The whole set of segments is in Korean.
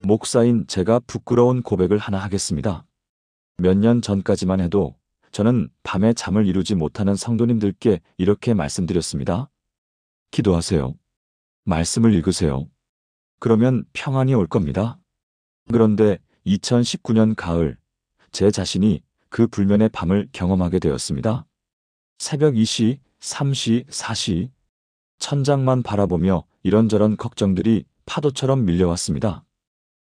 목사인 제가 부끄러운 고백을 하나 하겠습니다. 몇 년 전까지만 해도 저는 밤에 잠을 이루지 못하는 성도님들께 이렇게 말씀드렸습니다. 기도하세요. 말씀을 읽으세요. 그러면 평안이 올 겁니다. 그런데 2019년 가을, 제 자신이 그 불면의 밤을 경험하게 되었습니다. 새벽 2시, 3시, 4시, 천장만 바라보며 이런저런 걱정들이 파도처럼 밀려왔습니다.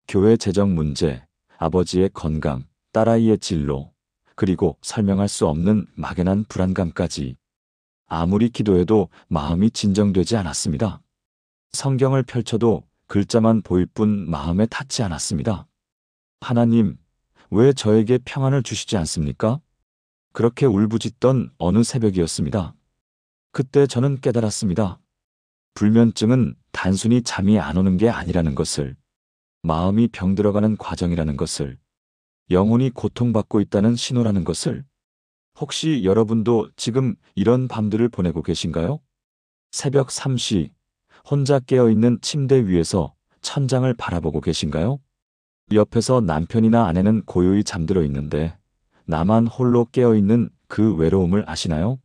교회 재정 문제, 아버지의 건강, 딸아이의 진로, 그리고 설명할 수 없는 막연한 불안감까지. 아무리 기도해도 마음이 진정되지 않았습니다. 성경을 펼쳐도 글자만 보일 뿐 마음에 닿지 않았습니다. 하나님, 왜 저에게 평안을 주시지 않습니까? 그렇게 울부짖던 어느 새벽이었습니다. 그때 저는 깨달았습니다. 불면증은 단순히 잠이 안 오는 게 아니라는 것을, 마음이 병들어가는 과정이라는 것을, 영혼이 고통받고 있다는 신호라는 것을. 혹시 여러분도 지금 이런 밤들을 보내고 계신가요? 새벽 3시, 혼자 깨어있는 침대 위에서 천장을 바라보고 계신가요? 옆에서 남편이나 아내는 고요히 잠들어 있는데 나만 홀로 깨어있는 그 외로움을 아시나요?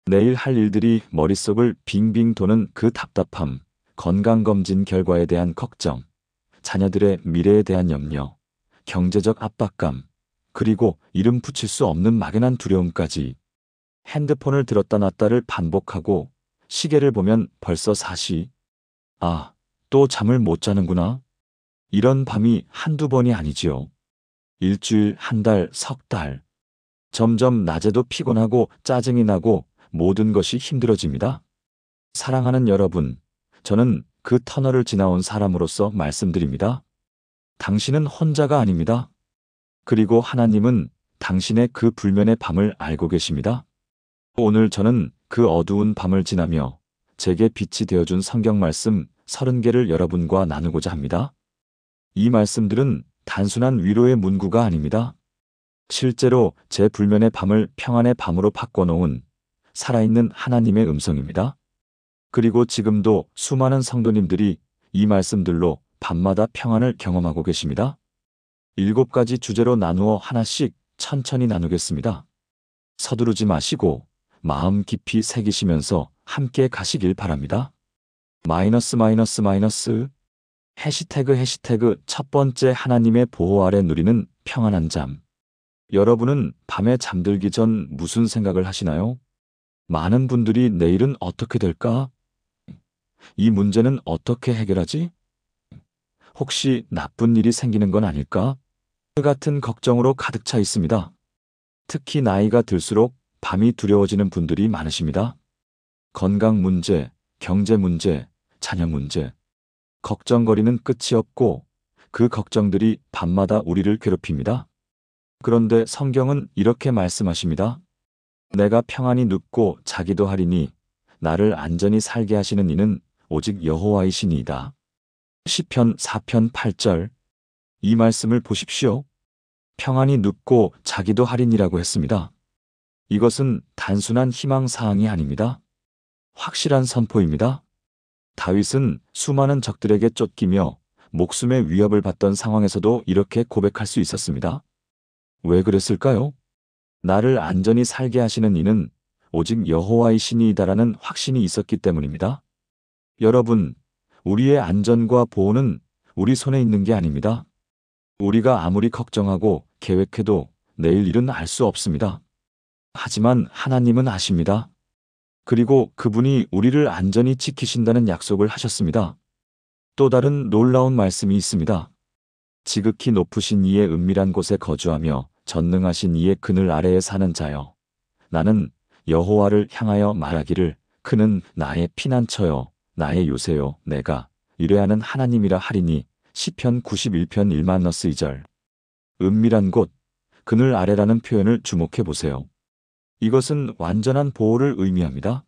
내일 할 일들이 머릿속을 빙빙 도는 그 답답함, 건강검진 결과에 대한 걱정, 자녀들의 미래에 대한 염려, 경제적 압박감, 그리고 이름 붙일 수 없는 막연한 두려움까지. 핸드폰을 들었다 놨다를 반복하고 시계를 보면 벌써 4시. 아, 또 잠을 못 자는구나. 이런 밤이 한두 번이 아니지요. 일주일, 한 달, 석 달. 점점 낮에도 피곤하고 짜증이 나고 모든 것이 힘들어집니다. 사랑하는 여러분, 저는 그 터널을 지나온 사람으로서 말씀드립니다. 당신은 혼자가 아닙니다. 그리고 하나님은 당신의 그 불면의 밤을 알고 계십니다. 오늘 저는 그 어두운 밤을 지나며 제게 빛이 되어준 성경 말씀 30개를 여러분과 나누고자 합니다. 이 말씀들은 단순한 위로의 문구가 아닙니다. 실제로 제 불면의 밤을 평안의 밤으로 바꿔놓은 살아있는 하나님의 음성입니다. 그리고 지금도 수많은 성도님들이 이 말씀들로 밤마다 평안을 경험하고 계십니다. 7가지 주제로 나누어 하나씩 천천히 나누겠습니다. 서두르지 마시고 마음 깊이 새기시면서 함께 가시길 바랍니다. 해시태그 첫 번째, 하나님의 보호 아래 누리는 평안한 잠. 여러분은 밤에 잠들기 전 무슨 생각을 하시나요? 많은 분들이 내일은 어떻게 될까? 이 문제는 어떻게 해결하지? 혹시 나쁜 일이 생기는 건 아닐까? 그 같은 걱정으로 가득 차 있습니다. 특히 나이가 들수록 밤이 두려워지는 분들이 많으십니다. 건강 문제, 경제 문제, 자녀 문제. 걱정거리는 끝이 없고 그 걱정들이 밤마다 우리를 괴롭힙니다. 그런데 성경은 이렇게 말씀하십니다. 내가 평안히 눕고 자기도 하리니 나를 안전히 살게 하시는 이는 오직 여호와이시니이다. 시편 4편 8절. 이 말씀을 보십시오. 평안히 눕고 자기도 하리니라고 했습니다. 이것은 단순한 희망사항이 아닙니다. 확실한 선포입니다. 다윗은 수많은 적들에게 쫓기며 목숨의 위협을 받던 상황에서도 이렇게 고백할 수 있었습니다. 왜 그랬을까요? 나를 안전히 살게 하시는 이는 오직 여호와이시니이다라는 확신이 있었기 때문입니다. 여러분, 우리의 안전과 보호는 우리 손에 있는 게 아닙니다. 우리가 아무리 걱정하고 계획해도 내일 일은 알 수 없습니다. 하지만 하나님은 아십니다. 그리고 그분이 우리를 안전히 지키신다는 약속을 하셨습니다. 또 다른 놀라운 말씀이 있습니다. 지극히 높으신 이의 은밀한 곳에 거주하며 전능하신 이의 그늘 아래에 사는 자여. 나는 여호와를 향하여 말하기를 그는 나의 피난처요, 나의 요새요, 내가 의뢰하는 하나님이라 하리니. 시편 91편 1-2절. 은밀한 곳, 그늘 아래라는 표현을 주목해 보세요. 이것은 완전한 보호를 의미합니다.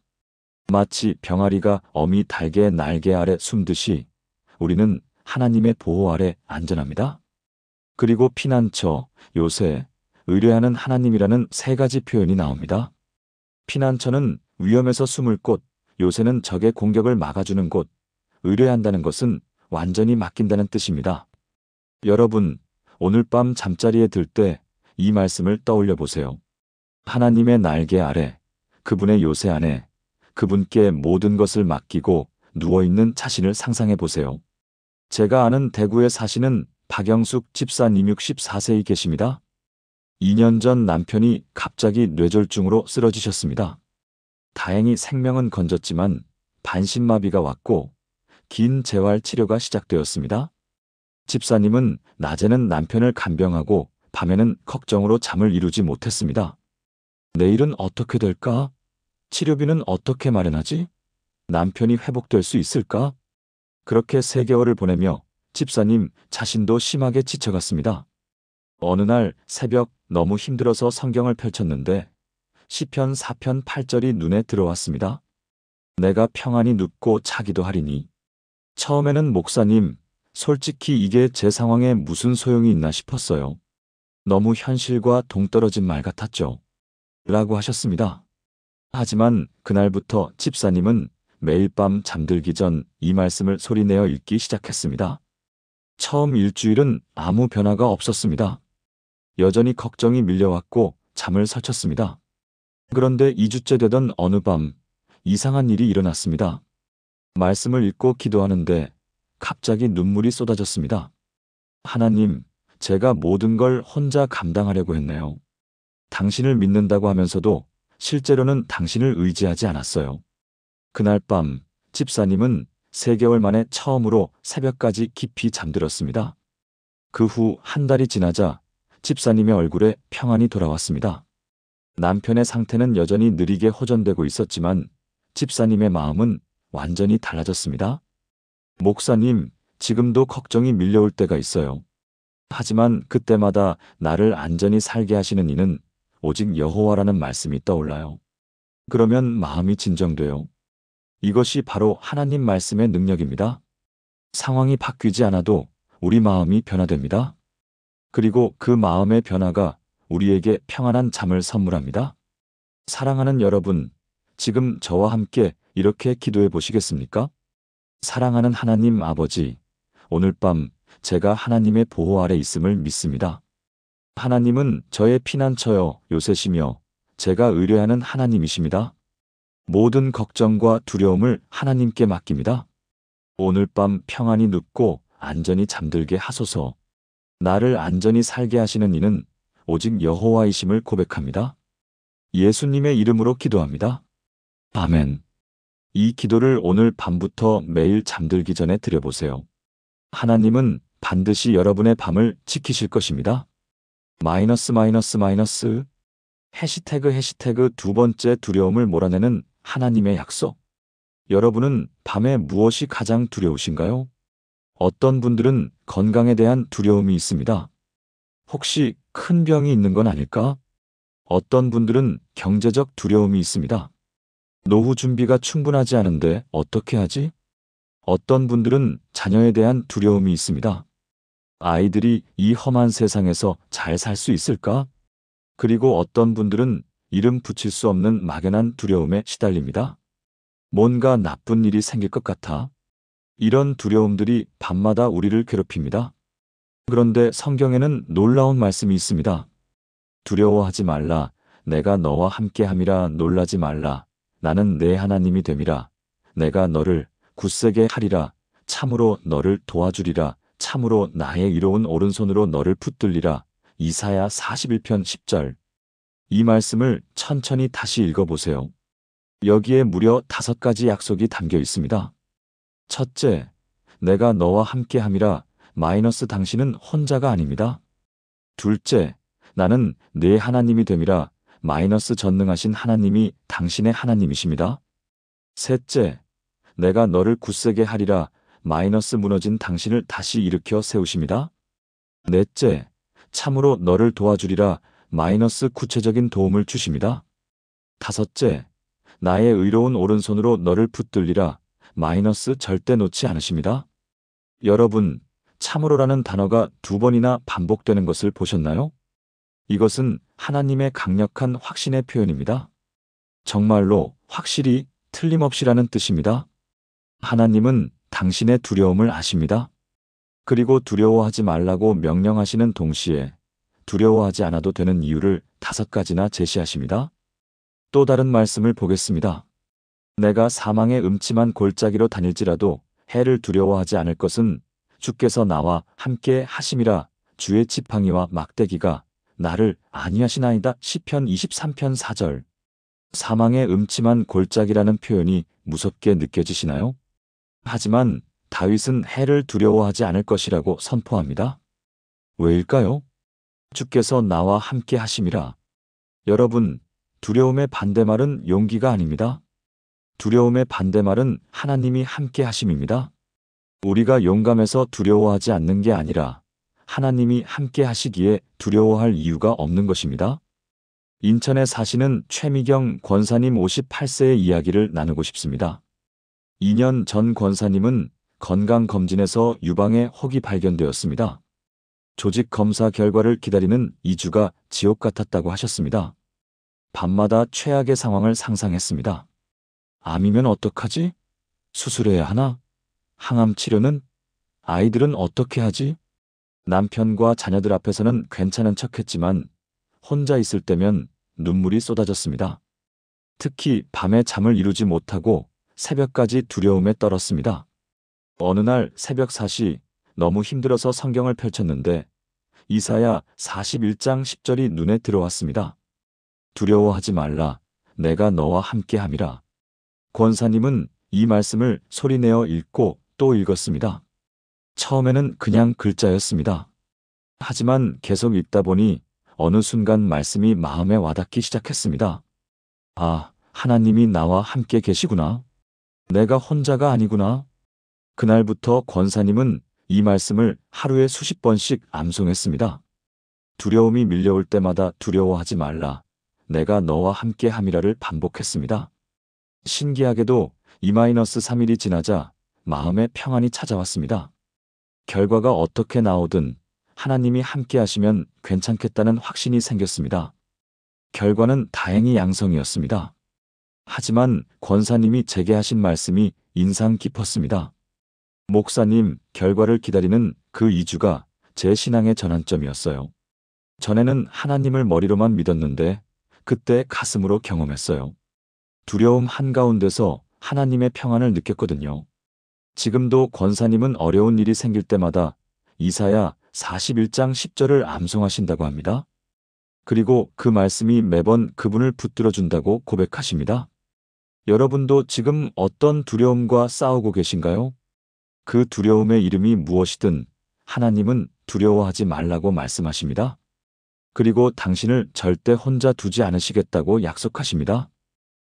마치 병아리가 어미 닭의 날개 아래 숨듯이 우리는 하나님의 보호 아래 안전합니다. 그리고 피난처, 요새, 의뢰하는 하나님이라는 3가지 표현이 나옵니다. 피난처는 위험에서 숨을 곳, 요새는 적의 공격을 막아주는 곳, 의뢰한다는 것은 완전히 맡긴다는 뜻입니다. 여러분, 오늘 밤 잠자리에 들 때 이 말씀을 떠올려 보세요. 하나님의 날개 아래, 그분의 요새 안에, 그분께 모든 것을 맡기고 누워있는 자신을 상상해 보세요. 제가 아는 대구에 사시는 박영숙 집사님 64세이 계십니다. 2년 전 남편이 갑자기 뇌졸중으로 쓰러지셨습니다. 다행히 생명은 건졌지만 반신마비가 왔고 긴 재활 치료가 시작되었습니다. 집사님은 낮에는 남편을 간병하고 밤에는 걱정으로 잠을 이루지 못했습니다. 내일은 어떻게 될까? 치료비는 어떻게 마련하지? 남편이 회복될 수 있을까? 그렇게 3개월을 보내며 집사님 자신도 심하게 지쳐갔습니다. 어느 날 새벽 너무 힘들어서 성경을 펼쳤는데 시편 4편 8절이 눈에 들어왔습니다. 내가 평안히 눕고 자기도 하리니. 처음에는 목사님, 솔직히 이게 제 상황에 무슨 소용이 있나 싶었어요. 너무 현실과 동떨어진 말 같았죠. 라고 하셨습니다. 하지만 그날부터 집사님은 매일 밤 잠들기 전 이 말씀을 소리내어 읽기 시작했습니다. 처음 일주일은 아무 변화가 없었습니다. 여전히 걱정이 밀려왔고 잠을 설쳤습니다. 그런데 2주째 되던 어느 밤 이상한 일이 일어났습니다. 말씀을 읽고 기도하는데 갑자기 눈물이 쏟아졌습니다. 하나님, 제가 모든 걸 혼자 감당하려고 했네요. 당신을 믿는다고 하면서도 실제로는 당신을 의지하지 않았어요. 그날 밤 집사님은 3개월 만에 처음으로 새벽까지 깊이 잠들었습니다. 그 후 한 달이 지나자 집사님의 얼굴에 평안이 돌아왔습니다. 남편의 상태는 여전히 느리게 호전되고 있었지만 집사님의 마음은 완전히 달라졌습니다. 목사님, 지금도 걱정이 밀려올 때가 있어요. 하지만 그때마다 나를 안전히 살게 하시는 이는 오직 여호와라는 말씀이 떠올라요. 그러면 마음이 진정돼요. 이것이 바로 하나님 말씀의 능력입니다. 상황이 바뀌지 않아도 우리 마음이 변화됩니다. 그리고 그 마음의 변화가 우리에게 평안한 잠을 선물합니다. 사랑하는 여러분, 지금 저와 함께 이렇게 기도해 보시겠습니까? 사랑하는 하나님 아버지, 오늘 밤 제가 하나님의 보호 아래 있음을 믿습니다. 하나님은 저의 피난처여 요새시며 제가 의뢰하는 하나님이십니다. 모든 걱정과 두려움을 하나님께 맡깁니다. 오늘 밤 평안히 눕고 안전히 잠들게 하소서. 나를 안전히 살게 하시는 이는 오직 여호와이심을 고백합니다. 예수님의 이름으로 기도합니다. 아멘. 이 기도를 오늘 밤부터 매일 잠들기 전에 드려보세요. 하나님은 반드시 여러분의 밤을 지키실 것입니다. 해시태그 2번째 두려움을 몰아내는 하나님의 약속. 여러분은 밤에 무엇이 가장 두려우신가요? 어떤 분들은 건강에 대한 두려움이 있습니다. 혹시 큰 병이 있는 건 아닐까? 어떤 분들은 경제적 두려움이 있습니다. 노후 준비가 충분하지 않은데 어떻게 하지? 어떤 분들은 자녀에 대한 두려움이 있습니다. 아이들이 이 험한 세상에서 잘 살 수 있을까? 그리고 어떤 분들은 이름 붙일 수 없는 막연한 두려움에 시달립니다. 뭔가 나쁜 일이 생길 것 같아. 이런 두려움들이 밤마다 우리를 괴롭힙니다. 그런데 성경에는 놀라운 말씀이 있습니다. 두려워하지 말라. 내가 너와 함께함이라. 놀라지 말라. 나는 내 하나님이 됨이라. 내가 너를 굳세게 하리라. 참으로 너를 도와주리라. 참으로 나의 이로운 오른손으로 너를 붙들리라. 이사야 41편 10절. 이 말씀을 천천히 다시 읽어보세요. 여기에 무려 5가지 약속이 담겨 있습니다. 첫째, 내가 너와 함께함이라. 당신은 혼자가 아닙니다. 둘째, 나는 내 하나님이 됨이라. 전능하신 하나님이 당신의 하나님이십니다. 셋째, 내가 너를 굳세게 하리라. 무너진 당신을 다시 일으켜 세우십니다. 넷째, 참으로 너를 도와주리라. 구체적인 도움을 주십니다. 다섯째, 나의 의로운 오른손으로 너를 붙들리라. 절대 놓지 않으십니다. 여러분, 참으로라는 단어가 2번이나 반복되는 것을 보셨나요? 이것은 하나님의 강력한 확신의 표현입니다. 정말로 확실히 틀림없이라는 뜻입니다. 하나님은 당신의 두려움을 아십니다. 그리고 두려워하지 말라고 명령하시는 동시에 두려워하지 않아도 되는 이유를 5가지나 제시하십니다. 또 다른 말씀을 보겠습니다. 내가 사망의 음침한 골짜기로 다닐지라도 해를 두려워하지 않을 것은 주께서 나와 함께 하심이라. 주의 지팡이와 막대기가 나를 안위하시나이다. 시편 23편 4절. 사망의 음침한 골짜기라는 표현이 무섭게 느껴지시나요? 하지만 다윗은 해를 두려워하지 않을 것이라고 선포합니다. 왜일까요? 주께서 나와 함께 하심이라. 여러분, 두려움의 반대말은 용기가 아닙니다. 두려움의 반대말은 하나님이 함께 하심입니다. 우리가 용감해서 두려워하지 않는 게 아니라 하나님이 함께 하시기에 두려워할 이유가 없는 것입니다. 인천에 사시는 최미경 권사님 58세의 이야기를 나누고 싶습니다. 2년 전 권사님은 건강검진에서 유방에 혹이 발견되었습니다. 조직 검사 결과를 기다리는 2주가 지옥 같았다고 하셨습니다. 밤마다 최악의 상황을 상상했습니다. 암이면 어떡하지? 수술해야 하나? 항암 치료는? 아이들은 어떻게 하지? 남편과 자녀들 앞에서는 괜찮은 척했지만 혼자 있을 때면 눈물이 쏟아졌습니다. 특히 밤에 잠을 이루지 못하고 새벽까지 두려움에 떨었습니다. 어느 날 새벽 4시 너무 힘들어서 성경을 펼쳤는데 이사야 41장 10절이 눈에 들어왔습니다. 두려워하지 말라. 내가 너와 함께함이라. 권사님은 이 말씀을 소리내어 읽고 또 읽었습니다. 처음에는 그냥 글자였습니다. 하지만 계속 읽다 보니 어느 순간 말씀이 마음에 와닿기 시작했습니다. 아, 하나님이 나와 함께 계시구나. 내가 혼자가 아니구나. 그날부터 권사님은 이 말씀을 하루에 수십 번씩 암송했습니다. 두려움이 밀려올 때마다 두려워하지 말라. 내가 너와 함께 함이라를 반복했습니다. 신기하게도 2-3일이 지나자 마음에 평안이 찾아왔습니다. 결과가 어떻게 나오든 하나님이 함께 하시면 괜찮겠다는 확신이 생겼습니다. 결과는 다행히 양성이었습니다. 하지만 권사님이 제게 하신 말씀이 인상 깊었습니다. 목사님, 결과를 기다리는 그 2주가 제 신앙의 전환점이었어요. 전에는 하나님을 머리로만 믿었는데 그때 가슴으로 경험했어요. 두려움 한가운데서 하나님의 평안을 느꼈거든요. 지금도 권사님은 어려운 일이 생길 때마다 이사야 41장 10절을 암송하신다고 합니다. 그리고 그 말씀이 매번 그분을 붙들어준다고 고백하십니다. 여러분도 지금 어떤 두려움과 싸우고 계신가요? 그 두려움의 이름이 무엇이든 하나님은 두려워하지 말라고 말씀하십니다. 그리고 당신을 절대 혼자 두지 않으시겠다고 약속하십니다.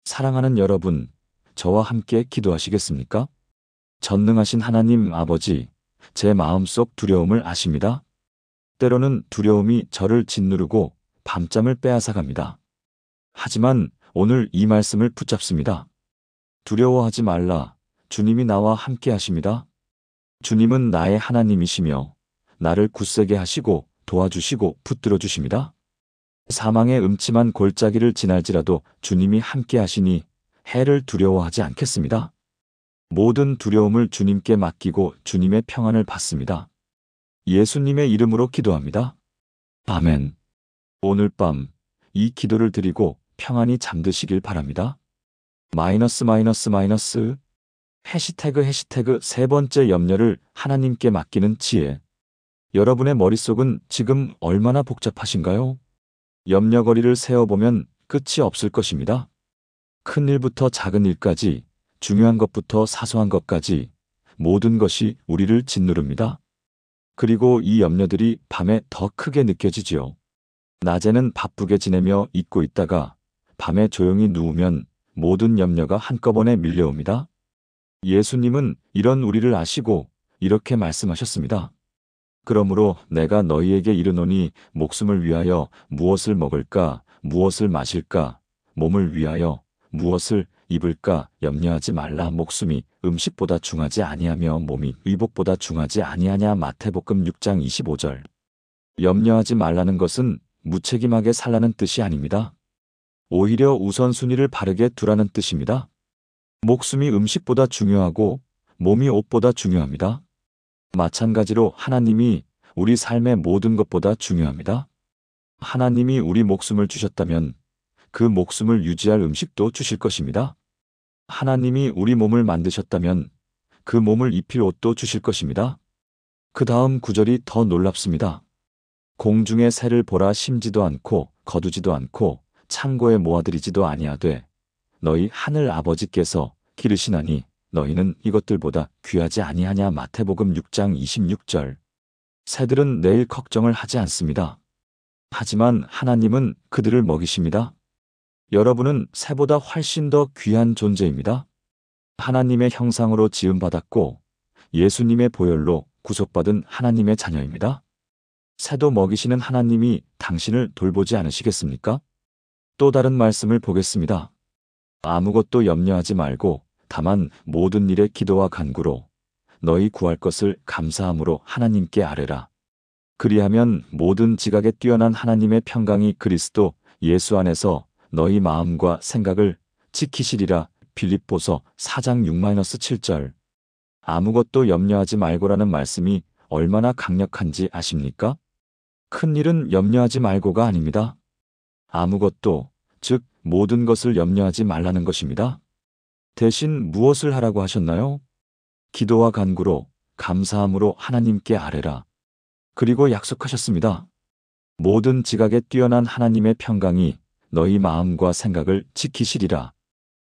사랑하는 여러분, 저와 함께 기도하시겠습니까? 전능하신 하나님 아버지, 제 마음속 두려움을 아십니다. 때로는 두려움이 저를 짓누르고 밤잠을 빼앗아갑니다. 하지만 오늘 이 말씀을 붙잡습니다. 두려워하지 말라. 주님이 나와 함께 하십니다. 주님은 나의 하나님이시며 나를 굳세게 하시고 도와주시고 붙들어 주십니다. 사망의 음침한 골짜기를 지날지라도 주님이 함께 하시니 해를 두려워하지 않겠습니다. 모든 두려움을 주님께 맡기고 주님의 평안을 받습니다. 예수님의 이름으로 기도합니다. 아멘. 오늘 밤 이 기도를 드리고 평안히 잠드시길 바랍니다. 해시태그 세 번째 염려를 하나님께 맡기는 지혜. 여러분의 머릿속은 지금 얼마나 복잡하신가요? 염려거리를 세어보면 끝이 없을 것입니다. 큰 일부터 작은 일까지, 중요한 것부터 사소한 것까지 모든 것이 우리를 짓누릅니다. 그리고 이 염려들이 밤에 더 크게 느껴지지요. 낮에는 바쁘게 지내며 잊고 있다가 밤에 조용히 누우면 모든 염려가 한꺼번에 밀려옵니다. 예수님은 이런 우리를 아시고 이렇게 말씀하셨습니다. 그러므로 내가 너희에게 이르노니 목숨을 위하여 무엇을 먹을까, 무엇을 마실까, 몸을 위하여 무엇을 입을까 염려하지 말라. 목숨이 음식보다 중하지 아니하며 몸이 의복보다 중하지 아니하냐. 마태복음 6장 25절. 염려하지 말라는 것은 무책임하게 살라는 뜻이 아닙니다. 오히려 우선순위를 바르게 두라는 뜻입니다. 목숨이 음식보다 중요하고 몸이 옷보다 중요합니다. 마찬가지로 하나님이 우리 삶의 모든 것보다 중요합니다. 하나님이 우리 목숨을 주셨다면 그 목숨을 유지할 음식도 주실 것입니다. 하나님이 우리 몸을 만드셨다면 그 몸을 입힐 옷도 주실 것입니다. 그 다음 구절이 더 놀랍습니다. 공중의 새를 보라 심지도 않고 거두지도 않고 창고에 모아들이지도 아니하되 너희 하늘 아버지께서 기르시나니 너희는 이것들보다 귀하지 아니하냐. 마태복음 6장 26절. 새들은 내일 걱정을 하지 않습니다. 하지만 하나님은 그들을 먹이십니다. 여러분은 새보다 훨씬 더 귀한 존재입니다. 하나님의 형상으로 지음받았고 예수님의 보혈로 구속받은 하나님의 자녀입니다. 새도 먹이시는 하나님이 당신을 돌보지 않으시겠습니까? 또 다른 말씀을 보겠습니다. 아무것도 염려하지 말고 다만 모든 일에 기도와 간구로 너희 구할 것을 감사함으로 하나님께 아뢰라. 그리하면 모든 지각에 뛰어난 하나님의 평강이 그리스도 예수 안에서 너희 마음과 생각을 지키시리라. 빌립보서 4장 6-7절. 아무것도 염려하지 말고라는 말씀이 얼마나 강력한지 아십니까? 큰 일은 염려하지 말고가 아닙니다. 아무것도, 즉 모든 것을 염려하지 말라는 것입니다. 대신 무엇을 하라고 하셨나요? 기도와 간구로 감사함으로 하나님께 아뢰라. 그리고 약속하셨습니다. 모든 지각에 뛰어난 하나님의 평강이 너희 마음과 생각을 지키시리라.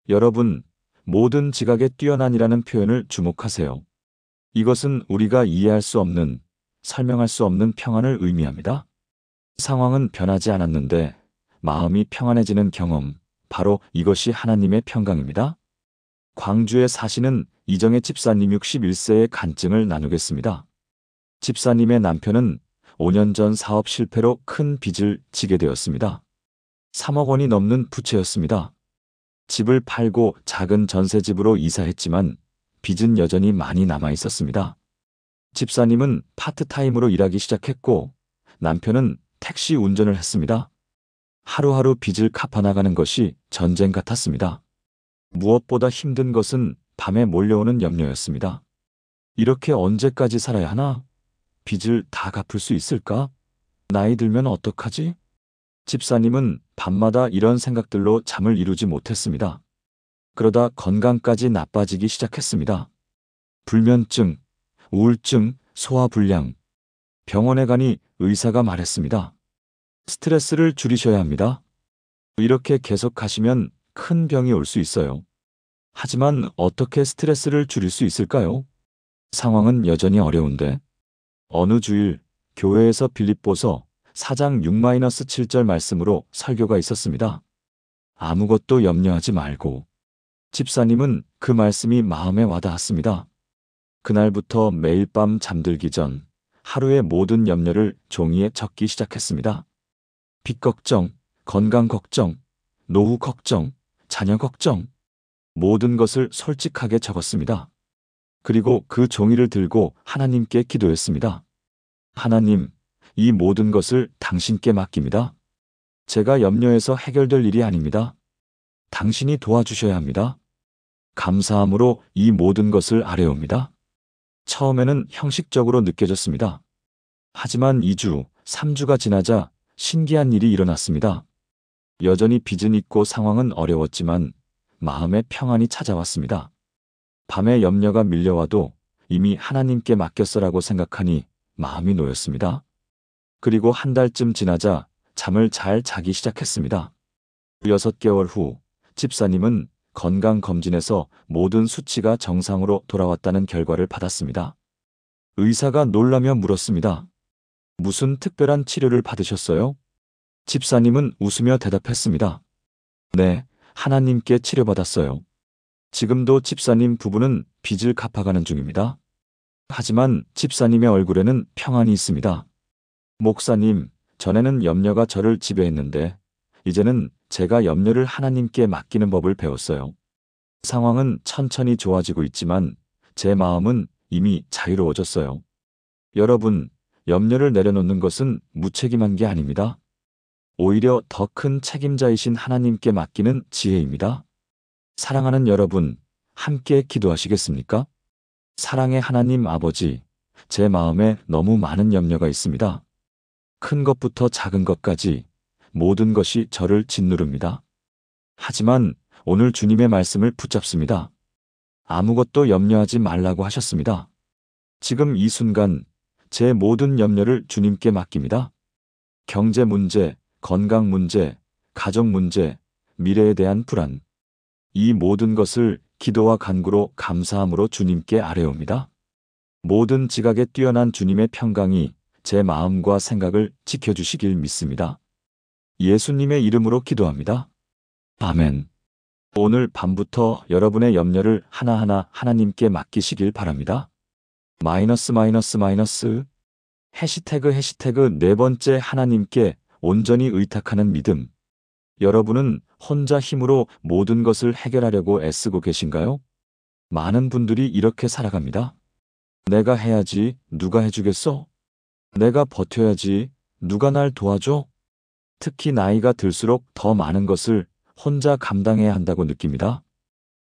여러분, 모든 지각에 뛰어난이라는 표현을 주목하세요. 이것은 우리가 이해할 수 없는, 설명할 수 없는 평안을 의미합니다. 상황은 변하지 않았는데 마음이 평안해지는 경험, 바로 이것이 하나님의 평강입니다. 광주에 사시는 이정혜 집사님 61세의 간증을 나누겠습니다. 집사님의 남편은 5년 전 사업 실패로 큰 빚을 지게 되었습니다. 3억 원이 넘는 부채였습니다. 집을 팔고 작은 전세집으로 이사했지만 빚은 여전히 많이 남아 있었습니다. 집사님은 파트타임으로 일하기 시작했고 남편은 택시 운전을 했습니다. 하루하루 빚을 갚아나가는 것이 전쟁 같았습니다. 무엇보다 힘든 것은 밤에 몰려오는 염려였습니다. 이렇게 언제까지 살아야 하나? 빚을 다 갚을 수 있을까? 나이 들면 어떡하지? 집사님은 밤마다 이런 생각들로 잠을 이루지 못했습니다. 그러다 건강까지 나빠지기 시작했습니다. 불면증, 우울증, 소화불량. 병원에 가니 의사가 말했습니다. 스트레스를 줄이셔야 합니다. 이렇게 계속 가시면 큰 병이 올 수 있어요. 하지만 어떻게 스트레스를 줄일 수 있을까요? 상황은 여전히 어려운데. 어느 주일 교회에서 빌립보서 4장 6-7절 말씀으로 설교가 있었습니다. 아무것도 염려하지 말고. 집사님은 그 말씀이 마음에 와닿았습니다. 그날부터 매일 밤 잠들기 전 하루의 모든 염려를 종이에 적기 시작했습니다. 빚 걱정, 건강 걱정, 노후 걱정, 자녀 걱정, 모든 것을 솔직하게 적었습니다. 그리고 그 종이를 들고 하나님께 기도했습니다. 하나님, 이 모든 것을 당신께 맡깁니다. 제가 염려해서 해결될 일이 아닙니다. 당신이 도와주셔야 합니다. 감사함으로 이 모든 것을 아뢰옵니다. 처음에는 형식적으로 느껴졌습니다. 하지만 2주, 3주가 지나자 신기한 일이 일어났습니다. 여전히 빚은 있고 상황은 어려웠지만 마음의 평안이 찾아왔습니다. 밤에 염려가 밀려와도 이미 하나님께 맡겼어라고 생각하니 마음이 놓였습니다. 그리고 한 달쯤 지나자 잠을 잘 자기 시작했습니다. 6개월 후 집사님은 건강검진에서 모든 수치가 정상으로 돌아왔다는 결과를 받았습니다. 의사가 놀라며 물었습니다. 무슨 특별한 치료를 받으셨어요? 집사님은 웃으며 대답했습니다. 네, 하나님께 치료받았어요. 지금도 집사님 부부는 빚을 갚아가는 중입니다. 하지만 집사님의 얼굴에는 평안이 있습니다. 목사님, 전에는 염려가 저를 지배했는데 이제는 제가 염려를 하나님께 맡기는 법을 배웠어요. 상황은 천천히 좋아지고 있지만 제 마음은 이미 자유로워졌어요. 여러분, 염려를 내려놓는 것은 무책임한 게 아닙니다. 오히려 더 큰 책임자이신 하나님께 맡기는 지혜입니다. 사랑하는 여러분, 함께 기도하시겠습니까? 사랑의 하나님 아버지, 제 마음에 너무 많은 염려가 있습니다. 큰 것부터 작은 것까지 모든 것이 저를 짓누릅니다. 하지만 오늘 주님의 말씀을 붙잡습니다. 아무것도 염려하지 말라고 하셨습니다. 지금 이 순간 제 모든 염려를 주님께 맡깁니다. 경제 문제, 건강 문제, 가족 문제, 미래에 대한 불안. 이 모든 것을 기도와 간구로 감사함으로 주님께 아뢰옵니다. 모든 지각에 뛰어난 주님의 평강이 제 마음과 생각을 지켜주시길 믿습니다. 예수님의 이름으로 기도합니다. 아멘. 오늘 밤부터 여러분의 염려를 하나하나 하나님께 맡기시길 바랍니다. 해시태그 네 번째 하나님께 온전히 의탁하는 믿음. 여러분은 혼자 힘으로 모든 것을 해결하려고 애쓰고 계신가요? 많은 분들이 이렇게 살아갑니다. 내가 해야지, 누가 해주겠어? 내가 버텨야지, 누가 날 도와줘? 특히 나이가 들수록 더 많은 것을 혼자 감당해야 한다고 느낍니다.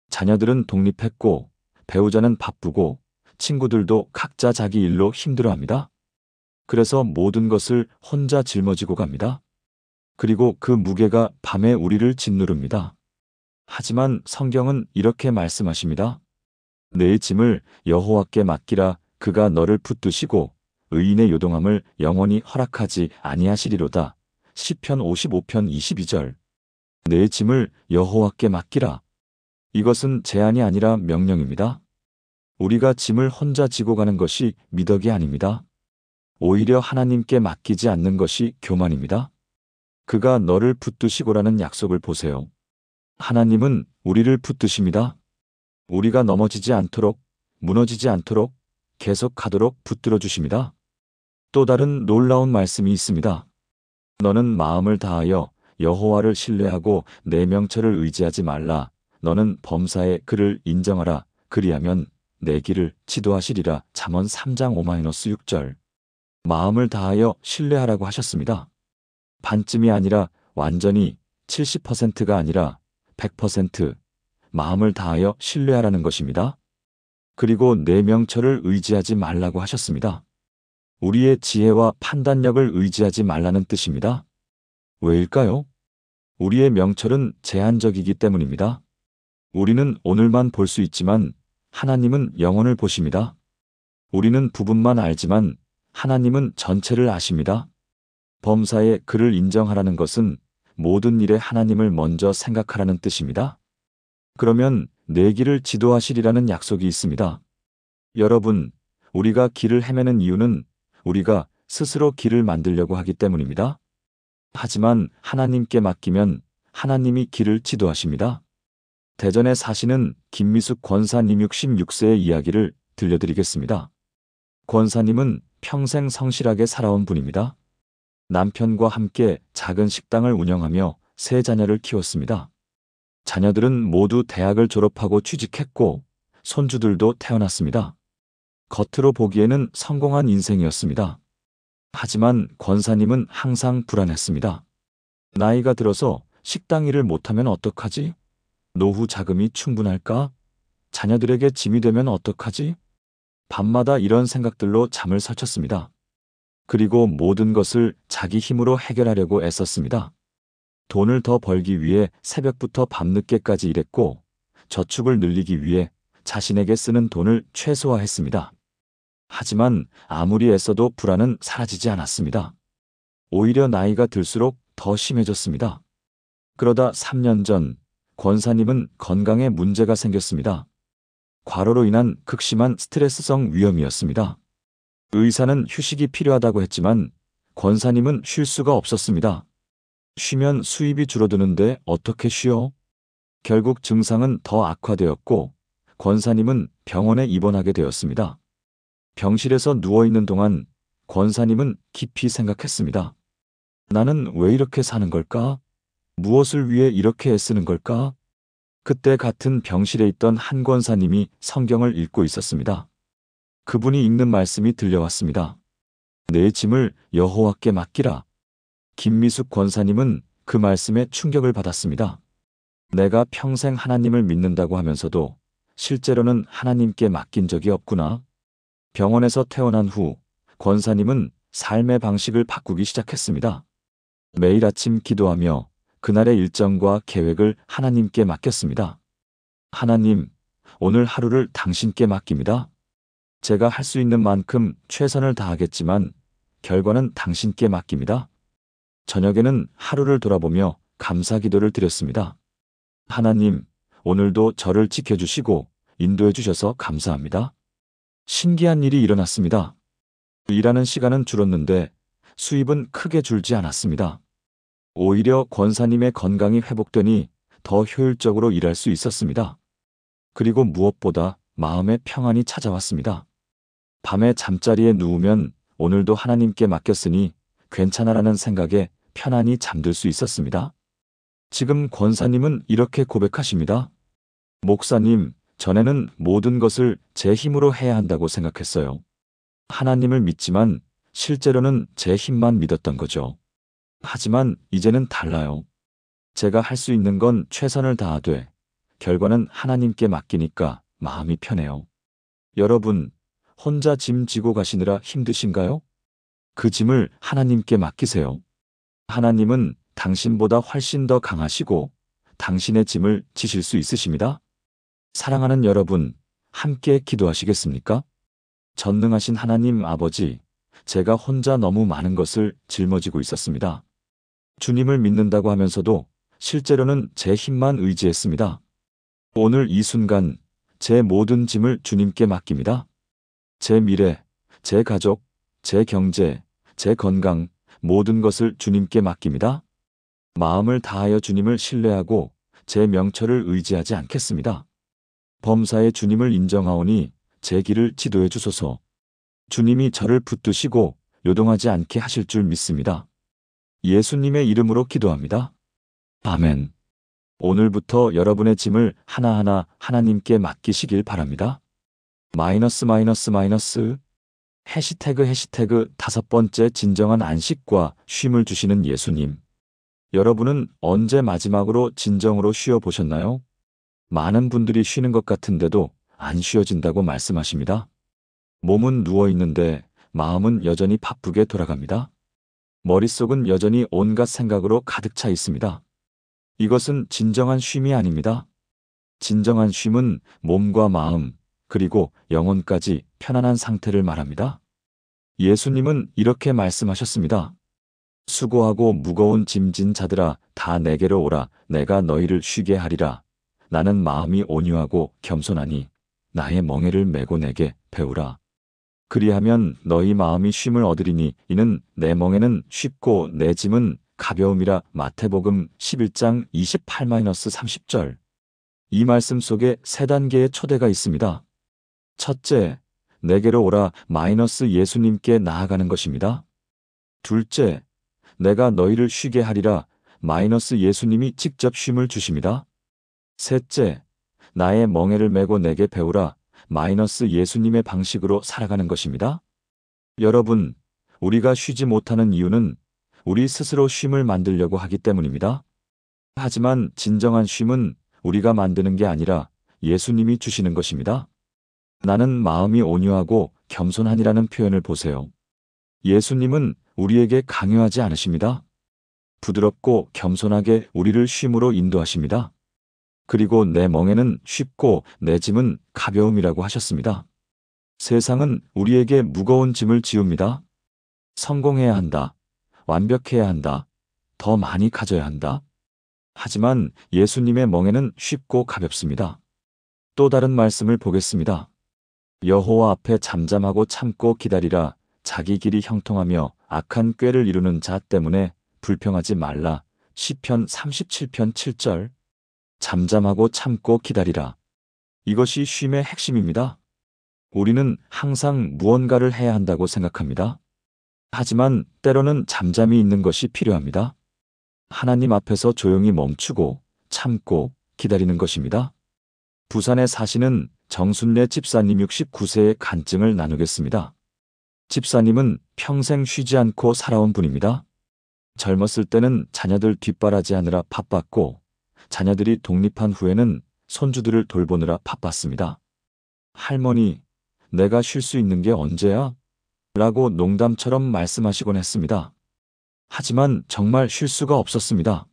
자녀들은 독립했고, 배우자는 바쁘고, 친구들도 각자 자기 일로 힘들어합니다. 그래서 모든 것을 혼자 짊어지고 갑니다. 그리고 그 무게가 밤에 우리를 짓누릅니다. 하지만 성경은 이렇게 말씀하십니다. 내 짐을 여호와께 맡기라. 그가 너를 붙드시고 의인의 요동함을 영원히 허락하지 아니하시리로다. 시편 55편 22절. 내 짐을 여호와께 맡기라. 이것은 제안이 아니라 명령입니다. 우리가 짐을 혼자 지고 가는 것이 미덕이 아닙니다. 오히려 하나님께 맡기지 않는 것이 교만입니다. 그가 너를 붙드시고라는 약속을 보세요. 하나님은 우리를 붙드십니다. 우리가 넘어지지 않도록, 무너지지 않도록, 계속 가도록 붙들어 주십니다. 또 다른 놀라운 말씀이 있습니다. 너는 마음을 다하여 여호와를 신뢰하고 내 명철을 의지하지 말라. 너는 범사에 그를 인정하라. 그리하면 내 길을 지도하시리라. 잠언 3장 5-6절. 마음을 다하여 신뢰하라고 하셨습니다. 반쯤이 아니라 완전히 70%가 아니라 100% 마음을 다하여 신뢰하라는 것입니다. 그리고 내 명철을 의지하지 말라고 하셨습니다. 우리의 지혜와 판단력을 의지하지 말라는 뜻입니다. 왜일까요? 우리의 명철은 제한적이기 때문입니다. 우리는 오늘만 볼 수 있지만 하나님은 영혼을 보십니다. 우리는 부분만 알지만 하나님은 전체를 아십니다. 범사에 그를 인정하라는 것은 모든 일에 하나님을 먼저 생각하라는 뜻입니다. 그러면 내 길을 지도하시리라는 약속이 있습니다. 여러분, 우리가 길을 헤매는 이유는 우리가 스스로 길을 만들려고 하기 때문입니다. 하지만 하나님께 맡기면 하나님이 길을 지도하십니다. 대전에 사시는 김미숙 권사님 66세의 이야기를 들려드리겠습니다. 권사님은 평생 성실하게 살아온 분입니다. 남편과 함께 작은 식당을 운영하며 세 자녀를 키웠습니다. 자녀들은 모두 대학을 졸업하고 취직했고 손주들도 태어났습니다. 겉으로 보기에는 성공한 인생이었습니다. 하지만 권사님은 항상 불안했습니다. 나이가 들어서 식당 일을 못하면 어떡하지? 노후 자금이 충분할까? 자녀들에게 짐이 되면 어떡하지? 밤마다 이런 생각들로 잠을 설쳤습니다. 그리고 모든 것을 자기 힘으로 해결하려고 애썼습니다. 돈을 더 벌기 위해 새벽부터 밤늦게까지 일했고 저축을 늘리기 위해 자신에게 쓰는 돈을 최소화했습니다. 하지만 아무리 애써도 불안은 사라지지 않았습니다. 오히려 나이가 들수록 더 심해졌습니다. 그러다 3년 전 권사님은 건강에 문제가 생겼습니다. 과로로 인한 극심한 스트레스성 위염이었습니다. 의사는 휴식이 필요하다고 했지만 권사님은 쉴 수가 없었습니다. 쉬면 수입이 줄어드는데 어떻게 쉬어? 결국 증상은 더 악화되었고 권사님은 병원에 입원하게 되었습니다. 병실에서 누워있는 동안 권사님은 깊이 생각했습니다. 나는 왜 이렇게 사는 걸까? 무엇을 위해 이렇게 애쓰는 걸까? 그때 같은 병실에 있던 한 권사님이 성경을 읽고 있었습니다. 그분이 읽는 말씀이 들려왔습니다. 내 짐을 여호와께 맡기라. 김미숙 권사님은 그 말씀에 충격을 받았습니다. 내가 평생 하나님을 믿는다고 하면서도 실제로는 하나님께 맡긴 적이 없구나. 병원에서 퇴원한 후 권사님은 삶의 방식을 바꾸기 시작했습니다. 매일 아침 기도하며 그날의 일정과 계획을 하나님께 맡겼습니다. 하나님, 오늘 하루를 당신께 맡깁니다. 제가 할 수 있는 만큼 최선을 다하겠지만 결과는 당신께 맡깁니다. 저녁에는 하루를 돌아보며 감사 기도를 드렸습니다. 하나님, 오늘도 저를 지켜주시고 인도해 주셔서 감사합니다. 신기한 일이 일어났습니다. 일하는 시간은 줄었는데 수입은 크게 줄지 않았습니다. 오히려 권사님의 건강이 회복되니 더 효율적으로 일할 수 있었습니다. 그리고 무엇보다 마음의 평안이 찾아왔습니다. 밤에 잠자리에 누우면 오늘도 하나님께 맡겼으니 괜찮아라는 생각에 편안히 잠들 수 있었습니다. 지금 권사님은 이렇게 고백하십니다. 목사님, 전에는 모든 것을 제 힘으로 해야 한다고 생각했어요. 하나님을 믿지만 실제로는 제 힘만 믿었던 거죠. 하지만 이제는 달라요. 제가 할 수 있는 건 최선을 다하되 결과는 하나님께 맡기니까 마음이 편해요. 여러분, 혼자 짐 지고 가시느라 힘드신가요? 그 짐을 하나님께 맡기세요. 하나님은 당신보다 훨씬 더 강하시고 당신의 짐을 지실 수 있으십니다. 사랑하는 여러분, 함께 기도하시겠습니까? 전능하신 하나님 아버지, 제가 혼자 너무 많은 것을 짊어지고 있었습니다. 주님을 믿는다고 하면서도 실제로는 제 힘만 의지했습니다. 오늘 이 순간 제 모든 짐을 주님께 맡깁니다. 제 미래, 제 가족, 제 경제, 제 건강, 모든 것을 주님께 맡깁니다. 마음을 다하여 주님을 신뢰하고 제 명철을 의지하지 않겠습니다. 범사의 주님을 인정하오니 제 길을 지도해 주소서. 주님이 저를 붙드시고 요동하지 않게 하실 줄 믿습니다. 예수님의 이름으로 기도합니다. 아멘. 오늘부터 여러분의 짐을 하나하나 하나님께 맡기시길 바랍니다. 해시태그 5번째 진정한 안식과 쉼을 주시는 예수님. 여러분은 언제 마지막으로 진정으로 쉬어보셨나요? 많은 분들이 쉬는 것 같은데도 안 쉬어진다고 말씀하십니다. 몸은 누워있는데 마음은 여전히 바쁘게 돌아갑니다. 머릿속은 여전히 온갖 생각으로 가득 차 있습니다. 이것은 진정한 쉼이 아닙니다. 진정한 쉼은 몸과 마음, 그리고 영혼까지 편안한 상태를 말합니다. 예수님은 이렇게 말씀하셨습니다. 수고하고 무거운 짐진 자들아 다 내게로 오라. 내가 너희를 쉬게 하리라. 나는 마음이 온유하고 겸손하니 나의 멍에를 메고 내게 배우라. 그리하면 너희 마음이 쉼을 얻으리니 이는 내 멍에는 쉽고 내 짐은 가벼움이라. 마태복음 11장 28-30절. 이 말씀 속에 3단계의 초대가 있습니다. 첫째, 내게로 오라. 예수님께 나아가는 것입니다. 둘째, 내가 너희를 쉬게 하리라. 예수님이 직접 쉼을 주십니다. 셋째, 나의 멍에를 메고 내게 배우라. 예수님의 방식으로 살아가는 것입니다. 여러분, 우리가 쉬지 못하는 이유는 우리 스스로 쉼을 만들려고 하기 때문입니다. 하지만 진정한 쉼은 우리가 만드는 게 아니라 예수님이 주시는 것입니다. 나는 마음이 온유하고 겸손하니라는 표현을 보세요. 예수님은 우리에게 강요하지 않으십니다. 부드럽고 겸손하게 우리를 쉼으로 인도하십니다. 그리고 내 멍에는 쉽고 내 짐은 가벼움이라고 하셨습니다. 세상은 우리에게 무거운 짐을 지웁니다. 성공해야 한다. 완벽해야 한다. 더 많이 가져야 한다. 하지만 예수님의 멍에는 쉽고 가볍습니다. 또 다른 말씀을 보겠습니다. 여호와 앞에 잠잠하고 참고 기다리라. 자기 길이 형통하며 악한 꾀를 이루는 자 때문에 불평하지 말라. 시편 37편 7절. 잠잠하고 참고 기다리라. 이것이 쉼의 핵심입니다. 우리는 항상 무언가를 해야 한다고 생각합니다. 하지만 때로는 잠잠히 있는 것이 필요합니다. 하나님 앞에서 조용히 멈추고 참고 기다리는 것입니다. 부산에 사시는 정순례 집사님 69세의 간증을 나누겠습니다. 집사님은 평생 쉬지 않고 살아온 분입니다. 젊었을 때는 자녀들 뒷바라지하느라 바빴고 자녀들이 독립한 후에는 손주들을 돌보느라 바빴습니다. 할머니, 내가 쉴 수 있는 게 언제야? 라고 농담처럼 말씀하시곤 했습니다. 하지만 정말 쉴 수가 없었습니다.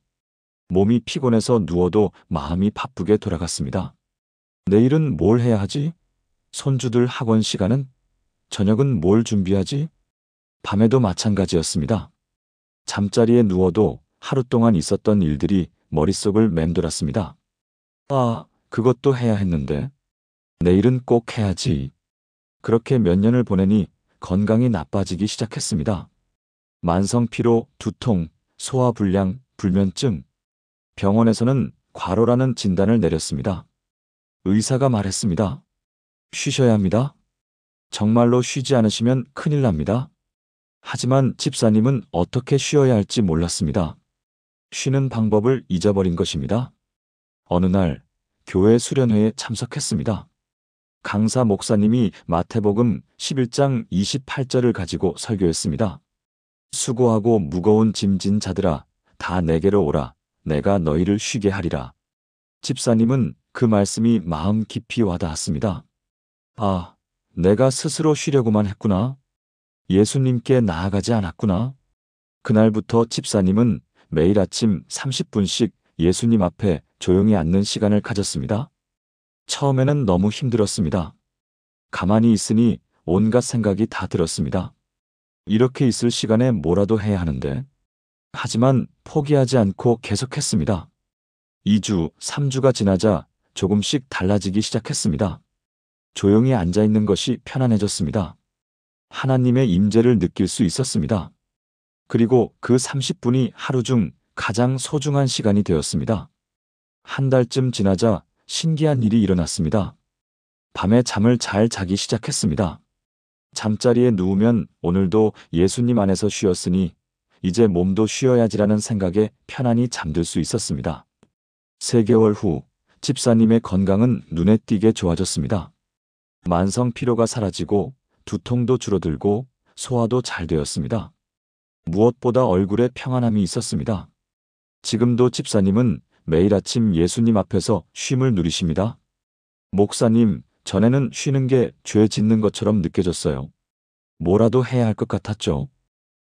몸이 피곤해서 누워도 마음이 바쁘게 돌아갔습니다. 내일은 뭘 해야 하지? 손주들 학원 시간은? 저녁은 뭘 준비하지? 밤에도 마찬가지였습니다. 잠자리에 누워도 하루 동안 있었던 일들이 머릿속을 맴돌았습니다. 아, 그것도 해야 했는데. 내일은 꼭 해야지. 그렇게 몇 년을 보내니 건강이 나빠지기 시작했습니다. 만성피로, 두통, 소화불량, 불면증. 병원에서는 과로라는 진단을 내렸습니다. 의사가 말했습니다. 쉬셔야 합니다. 정말로 쉬지 않으시면 큰일 납니다. 하지만 집사님은 어떻게 쉬어야 할지 몰랐습니다. 쉬는 방법을 잊어버린 것입니다. 어느 날 교회 수련회에 참석했습니다. 강사 목사님이 마태복음 11장 28절을 가지고 설교했습니다. 수고하고 무거운 짐진 자들아 다 내게로 오라 내가 너희를 쉬게 하리라. 집사님은 그 말씀이 마음 깊이 와닿았습니다. 아, 내가 스스로 쉬려고만 했구나. 예수님께 나아가지 않았구나. 그날부터 집사님은 매일 아침 30분씩 예수님 앞에 조용히 앉는 시간을 가졌습니다. 처음에는 너무 힘들었습니다. 가만히 있으니 온갖 생각이 다 들었습니다. 이렇게 있을 시간에 뭐라도 해야 하는데. 하지만 포기하지 않고 계속했습니다. 2주, 3주가 지나자 조금씩 달라지기 시작했습니다. 조용히 앉아 있는 것이 편안해졌습니다. 하나님의 임재를 느낄 수 있었습니다. 그리고 그 30분이 하루 중 가장 소중한 시간이 되었습니다. 한 달쯤 지나자 신기한 일이 일어났습니다. 밤에 잠을 잘 자기 시작했습니다. 잠자리에 누우면 오늘도 예수님 안에서 쉬었으니 이제 몸도 쉬어야지라는 생각에 편안히 잠들 수 있었습니다. 3개월 후 집사님의 건강은 눈에 띄게 좋아졌습니다. 만성 피로가 사라지고 두통도 줄어들고 소화도 잘 되었습니다. 무엇보다 얼굴에 평안함이 있었습니다. 지금도 집사님은 매일 아침 예수님 앞에서 쉼을 누리십니다. 목사님, 전에는 쉬는 게 죄 짓는 것처럼 느껴졌어요. 뭐라도 해야 할 것 같았죠.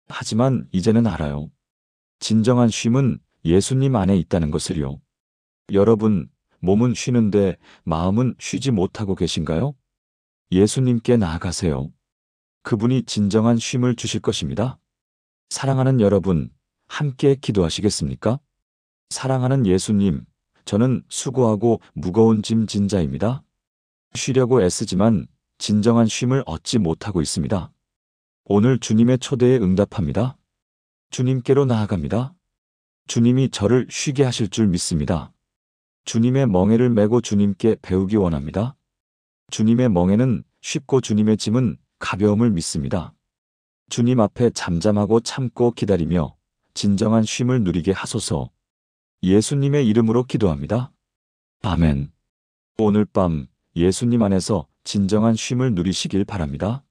하지만 이제는 알아요. 진정한 쉼은 예수님 안에 있다는 것을요. 여러분, 몸은 쉬는데 마음은 쉬지 못하고 계신가요? 예수님께 나아가세요. 그분이 진정한 쉼을 주실 것입니다. 사랑하는 여러분, 함께 기도하시겠습니까? 사랑하는 예수님, 저는 수고하고 무거운 짐 진 자입니다. 쉬려고 애쓰지만 진정한 쉼을 얻지 못하고 있습니다. 오늘 주님의 초대에 응답합니다. 주님께로 나아갑니다. 주님이 저를 쉬게 하실 줄 믿습니다. 주님의 멍에를 메고 주님께 배우기 원합니다. 주님의 멍에는 쉽고 주님의 짐은 가벼움을 믿습니다. 주님 앞에 잠잠하고 참고 기다리며 진정한 쉼을 누리게 하소서. 예수님의 이름으로 기도합니다. 아멘. 오늘 밤 예수님 안에서 진정한 쉼을 누리시길 바랍니다.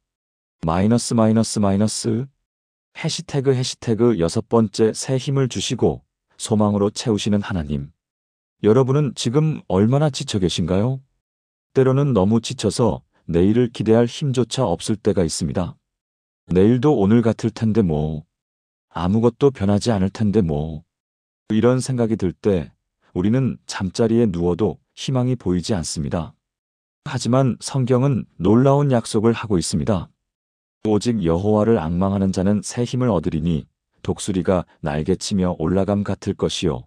해시태그 6번째 새 힘을 주시고 소망으로 채우시는 하나님. 여러분은 지금 얼마나 지쳐 계신가요? 때로는 너무 지쳐서 내일을 기대할 힘조차 없을 때가 있습니다. 내일도 오늘 같을 텐데 뭐. 아무것도 변하지 않을 텐데 뭐. 이런 생각이 들 때 우리는 잠자리에 누워도 희망이 보이지 않습니다. 하지만 성경은 놀라운 약속을 하고 있습니다. 오직 여호와를 앙망하는 자는 새 힘을 얻으리니 독수리가 날개치며 올라감 같을 것이요.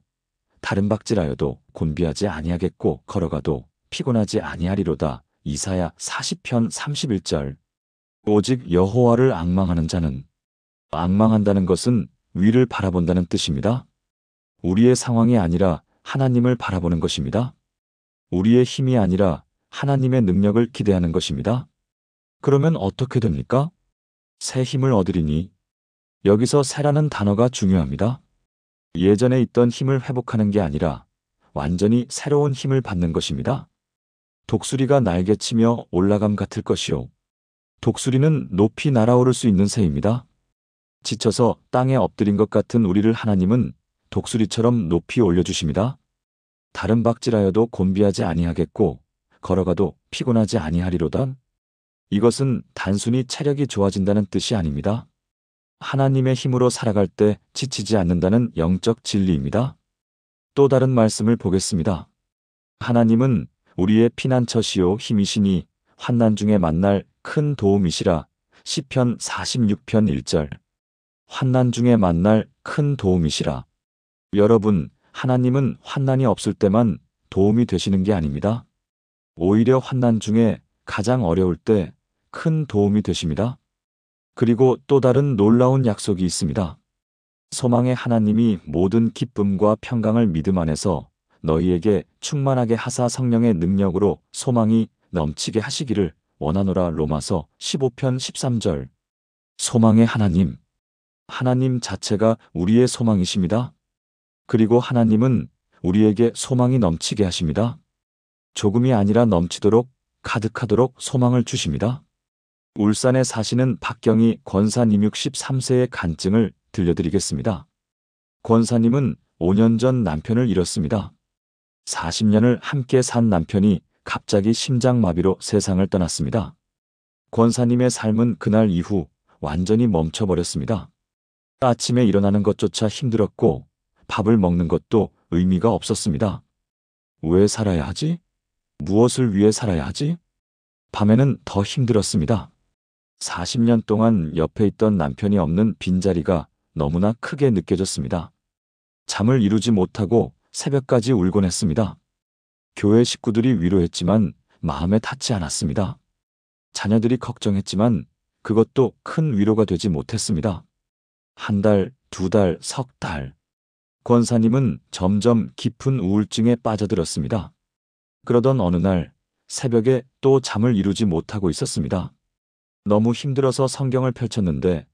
다른 박질하여도 곤비하지 아니하겠고 걸어가도 피곤하지 아니하리로다. 이사야 40편 31절. 오직 여호와를 앙망하는 자는, 앙망한다는 것은 위를 바라본다는 뜻입니다. 우리의 상황이 아니라 하나님을 바라보는 것입니다. 우리의 힘이 아니라 하나님의 능력을 기대하는 것입니다. 그러면 어떻게 됩니까? 새 힘을 얻으리니. 여기서 새라는 단어가 중요합니다. 예전에 있던 힘을 회복하는 게 아니라 완전히 새로운 힘을 받는 것입니다. 독수리가 날개치며 올라감 같을 것이요. 독수리는 높이 날아오를 수 있는 새입니다. 지쳐서 땅에 엎드린 것 같은 우리를 하나님은 독수리처럼 높이 올려주십니다. 다른 박질하여도 곤비하지 아니하겠고 걸어가도 피곤하지 아니하리로다. 이것은 단순히 체력이 좋아진다는 뜻이 아닙니다. 하나님의 힘으로 살아갈 때 지치지 않는다는 영적 진리입니다. 또 다른 말씀을 보겠습니다. 하나님은 우리의 피난처시요 힘이시니 환난 중에 만날 큰 도움이시라. 시편 46편 1절. 환난 중에 만날 큰 도움이시라. 여러분, 하나님은 환난이 없을 때만 도움이 되시는 게 아닙니다. 오히려 환난 중에 가장 어려울 때 큰 도움이 되십니다. 그리고 또 다른 놀라운 약속이 있습니다. 소망의 하나님이 모든 기쁨과 평강을 믿음 안에서 너희에게 충만하게 하사 성령의 능력으로 소망이 넘치게 하시기를 원하노라. 로마서 15편 13절. 소망의 하나님. 하나님 자체가 우리의 소망이십니다. 그리고 하나님은 우리에게 소망이 넘치게 하십니다. 조금이 아니라 넘치도록 가득하도록 소망을 주십니다. 울산에 사시는 박경희 권사님 63세의 간증을 들려드리겠습니다. 권사님은 5년 전 남편을 잃었습니다. 40년을 함께 산 남편이 갑자기 심장마비로 세상을 떠났습니다. 권사님의 삶은 그날 이후 완전히 멈춰버렸습니다. 아침에 일어나는 것조차 힘들었고 밥을 먹는 것도 의미가 없었습니다. 왜 살아야 하지? 무엇을 위해 살아야 하지? 밤에는 더 힘들었습니다. 40년 동안 옆에 있던 남편이 없는 빈자리가 너무나 크게 느껴졌습니다. 잠을 이루지 못하고 새벽까지 울곤 했습니다. 교회 식구들이 위로했지만 마음에 닿지 않았습니다. 자녀들이 걱정했지만 그것도 큰 위로가 되지 못했습니다. 한 달, 두 달, 석 달. 권사님은 점점 깊은 우울증에 빠져들었습니다. 그러던 어느 날 새벽에 또 잠을 이루지 못하고 있었습니다. 너무 힘들어서 성경을 펼쳤는데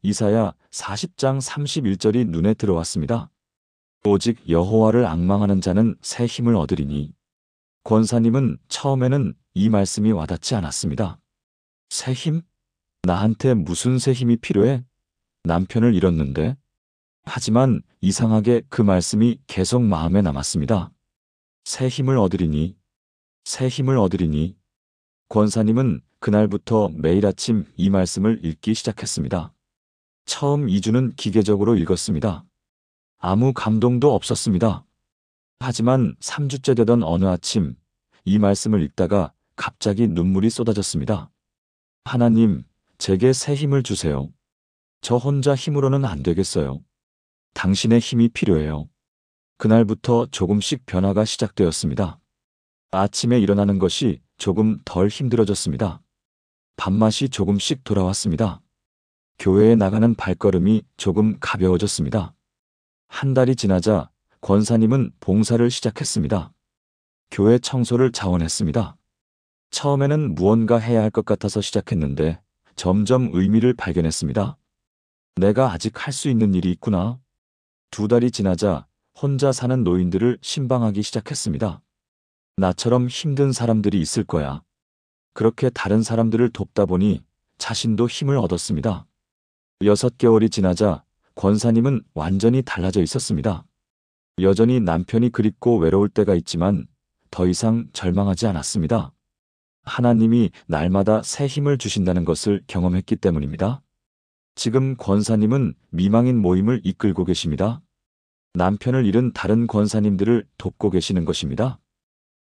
이사야 40장 31절이 눈에 들어왔습니다. 오직 여호와를 앙망하는 자는 새 힘을 얻으리니. 권사님은 처음에는 이 말씀이 와닿지 않았습니다. 새 힘? 나한테 무슨 새 힘이 필요해? 남편을 잃었는데. 하지만 이상하게 그 말씀이 계속 마음에 남았습니다. 새 힘을 얻으리니. 새 힘을 얻으리니. 권사님은 그날부터 매일 아침 이 말씀을 읽기 시작했습니다. 처음 2주는 기계적으로 읽었습니다. 아무 감동도 없었습니다. 하지만 3주째 되던 어느 아침 이 말씀을 읽다가 갑자기 눈물이 쏟아졌습니다. 하나님, 제게 새 힘을 주세요. 저 혼자 힘으로는 안 되겠어요. 당신의 힘이 필요해요. 그날부터 조금씩 변화가 시작되었습니다. 아침에 일어나는 것이 조금 덜 힘들어졌습니다. 밥맛이 조금씩 돌아왔습니다. 교회에 나가는 발걸음이 조금 가벼워졌습니다. 한 달이 지나자 권사님은 봉사를 시작했습니다. 교회 청소를 자원했습니다. 처음에는 무언가 해야 할 것 같아서 시작했는데 점점 의미를 발견했습니다. 내가 아직 할 수 있는 일이 있구나. 2달이 지나자 혼자 사는 노인들을 신방하기 시작했습니다. 나처럼 힘든 사람들이 있을 거야. 그렇게 다른 사람들을 돕다 보니 자신도 힘을 얻었습니다. 6개월이 지나자 권사님은 완전히 달라져 있었습니다. 여전히 남편이 그립고 외로울 때가 있지만 더 이상 절망하지 않았습니다. 하나님이 날마다 새 힘을 주신다는 것을 경험했기 때문입니다. 지금 권사님은 미망인 모임을 이끌고 계십니다. 남편을 잃은 다른 권사님들을 돕고 계시는 것입니다.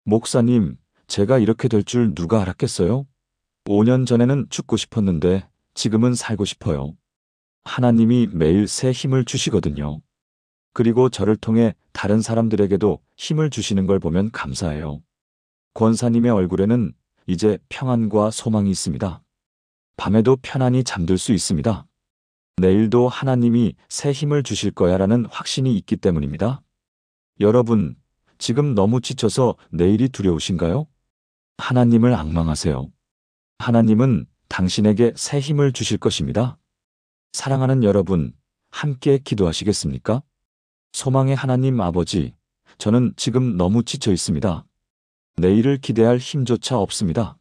목사님, 제가 이렇게 될 줄 누가 알았겠어요? 5년 전에는 죽고 싶었는데 지금은 살고 싶어요. 하나님이 매일 새 힘을 주시거든요. 그리고 저를 통해 다른 사람들에게도 힘을 주시는 걸 보면 감사해요. 권사님의 얼굴에는 이제 평안과 소망이 있습니다. 밤에도 편안히 잠들 수 있습니다. 내일도 하나님이 새 힘을 주실 거야라는 확신이 있기 때문입니다. 여러분, 지금 너무 지쳐서 내일이 두려우신가요? 하나님을 앙망하세요. 하나님은 당신에게 새 힘을 주실 것입니다. 사랑하는 여러분, 함께 기도하시겠습니까? 소망의 하나님 아버지, 저는 지금 너무 지쳐 있습니다. 내일을 기대할 힘조차 없습니다.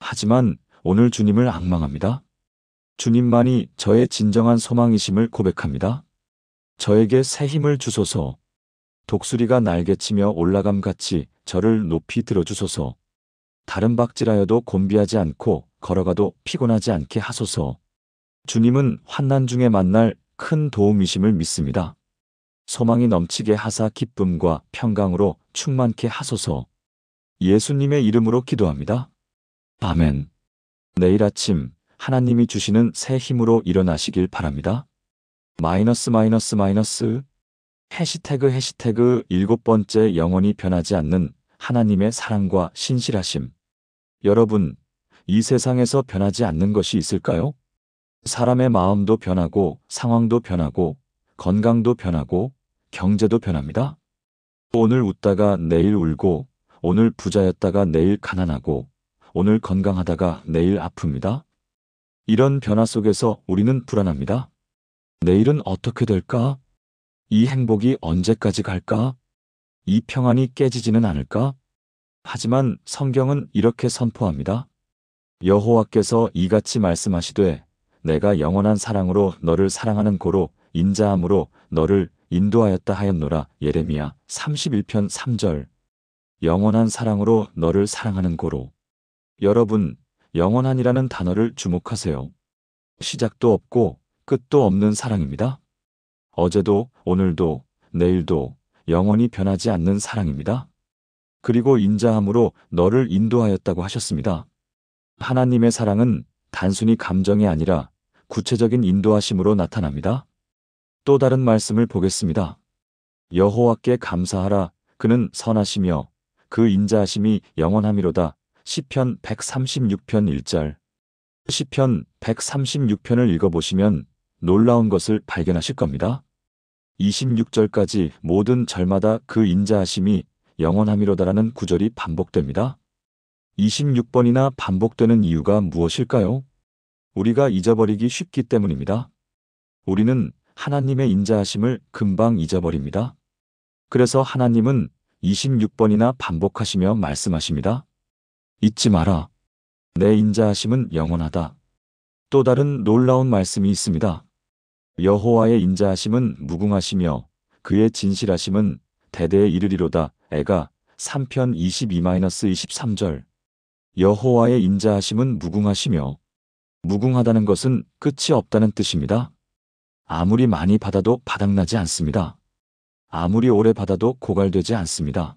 하지만 오늘 주님을 앙망합니다. 주님만이 저의 진정한 소망이심을 고백합니다. 저에게 새 힘을 주소서. 독수리가 날개치며 올라감같이 저를 높이 들어주소서. 다른 박질하여도 곤비하지 않고 걸어가도 피곤하지 않게 하소서. 주님은 환난 중에 만날 큰 도움이심을 믿습니다. 소망이 넘치게 하사 기쁨과 평강으로 충만케 하소서. 예수님의 이름으로 기도합니다. 아멘. 내일 아침 하나님이 주시는 새 힘으로 일어나시길 바랍니다. 해시태그 7번째 영원히 변하지 않는 하나님의 사랑과 신실하심. 여러분, 이 세상에서 변하지 않는 것이 있을까요? 사람의 마음도 변하고 상황도 변하고 건강도 변하고 경제도 변합니다. 오늘 웃다가 내일 울고 오늘 부자였다가 내일 가난하고 오늘 건강하다가 내일 아픕니다. 이런 변화 속에서 우리는 불안합니다. 내일은 어떻게 될까? 이 행복이 언제까지 갈까? 이 평안이 깨지지는 않을까? 하지만 성경은 이렇게 선포합니다. 여호와께서 이같이 말씀하시되 내가 영원한 사랑으로 너를 사랑하는 고로 인자함으로 너를 인도하였다 하였노라. 예레미야 31편 3절. 영원한 사랑으로 너를 사랑하는 고로. 여러분, 영원한이라는 단어를 주목하세요. 시작도 없고 끝도 없는 사랑입니다. 어제도 오늘도 내일도 영원히 변하지 않는 사랑입니다. 그리고 인자함으로 너를 인도하였다고 하셨습니다. 하나님의 사랑은 단순히 감정이 아니라 구체적인 인도하심으로 나타납니다. 또 다른 말씀을 보겠습니다. 여호와께 감사하라. 그는 선하시며 그 인자하심이 영원함이로다. 시편 136편 1절. 시편 136편을 읽어보시면 놀라운 것을 발견하실 겁니다. 26절까지 모든 절마다 그 인자하심이 영원함이로다라는 구절이 반복됩니다. 26번이나 반복되는 이유가 무엇일까요? 우리가 잊어버리기 쉽기 때문입니다. 우리는 하나님의 인자하심을 금방 잊어버립니다. 그래서 하나님은 26번이나 반복하시며 말씀하십니다. 잊지 마라. 내 인자하심은 영원하다. 또 다른 놀라운 말씀이 있습니다. 여호와의 인자하심은 무궁하시며 그의 진실하심은 대대에 이르리로다. 애가 3편 22-23절. 여호와의 인자하심은 무궁하시며 무궁하다는 것은 끝이 없다는 뜻입니다. 아무리 많이 받아도 바닥나지 않습니다. 아무리 오래 받아도 고갈되지 않습니다.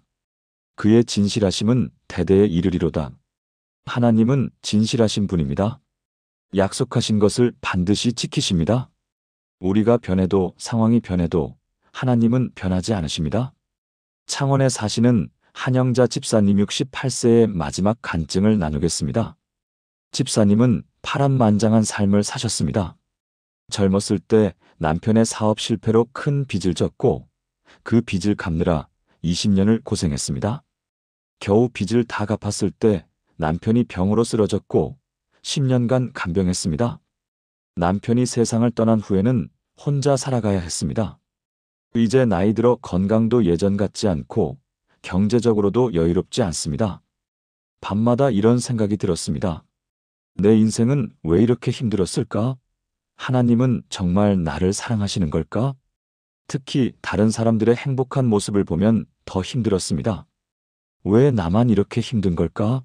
그의 진실하심은 대대에 이르리로다. 하나님은 진실하신 분입니다. 약속하신 것을 반드시 지키십니다. 우리가 변해도 상황이 변해도 하나님은 변하지 않으십니다. 창원에 사시는 한영자 집사님 68세의 마지막 간증을 나누겠습니다. 집사님은 파란만장한 삶을 사셨습니다. 젊었을 때 남편의 사업 실패로 큰 빚을 졌고 그 빚을 갚느라 20년을 고생했습니다. 겨우 빚을 다 갚았을 때 남편이 병으로 쓰러졌고 10년간 간병했습니다. 남편이 세상을 떠난 후에는 혼자 살아가야 했습니다. 이제 나이 들어 건강도 예전 같지 않고 경제적으로도 여유롭지 않습니다. 밤마다 이런 생각이 들었습니다. 내 인생은 왜 이렇게 힘들었을까? 하나님은 정말 나를 사랑하시는 걸까? 특히 다른 사람들의 행복한 모습을 보면 더 힘들었습니다. 왜 나만 이렇게 힘든 걸까?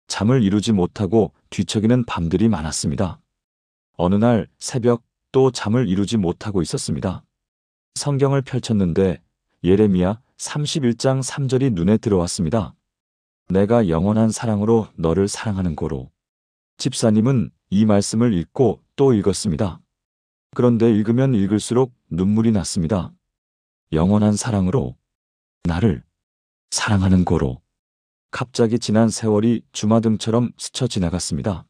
잠을 이루지 못하고 뒤척이는 밤들이 많았습니다. 어느 날 새벽 또 잠을 이루지 못하고 있었습니다. 성경을 펼쳤는데 예레미야 31장 3절이 눈에 들어왔습니다. 내가 영원한 사랑으로 너를 사랑하는 고로. 집사님은 이 말씀을 읽고 또 읽었습니다. 그런데 읽으면 읽을수록 눈물이 났습니다. 영원한 사랑으로 나를 사랑하는 고로. 갑자기 지난 세월이 주마등처럼 스쳐 지나갔습니다.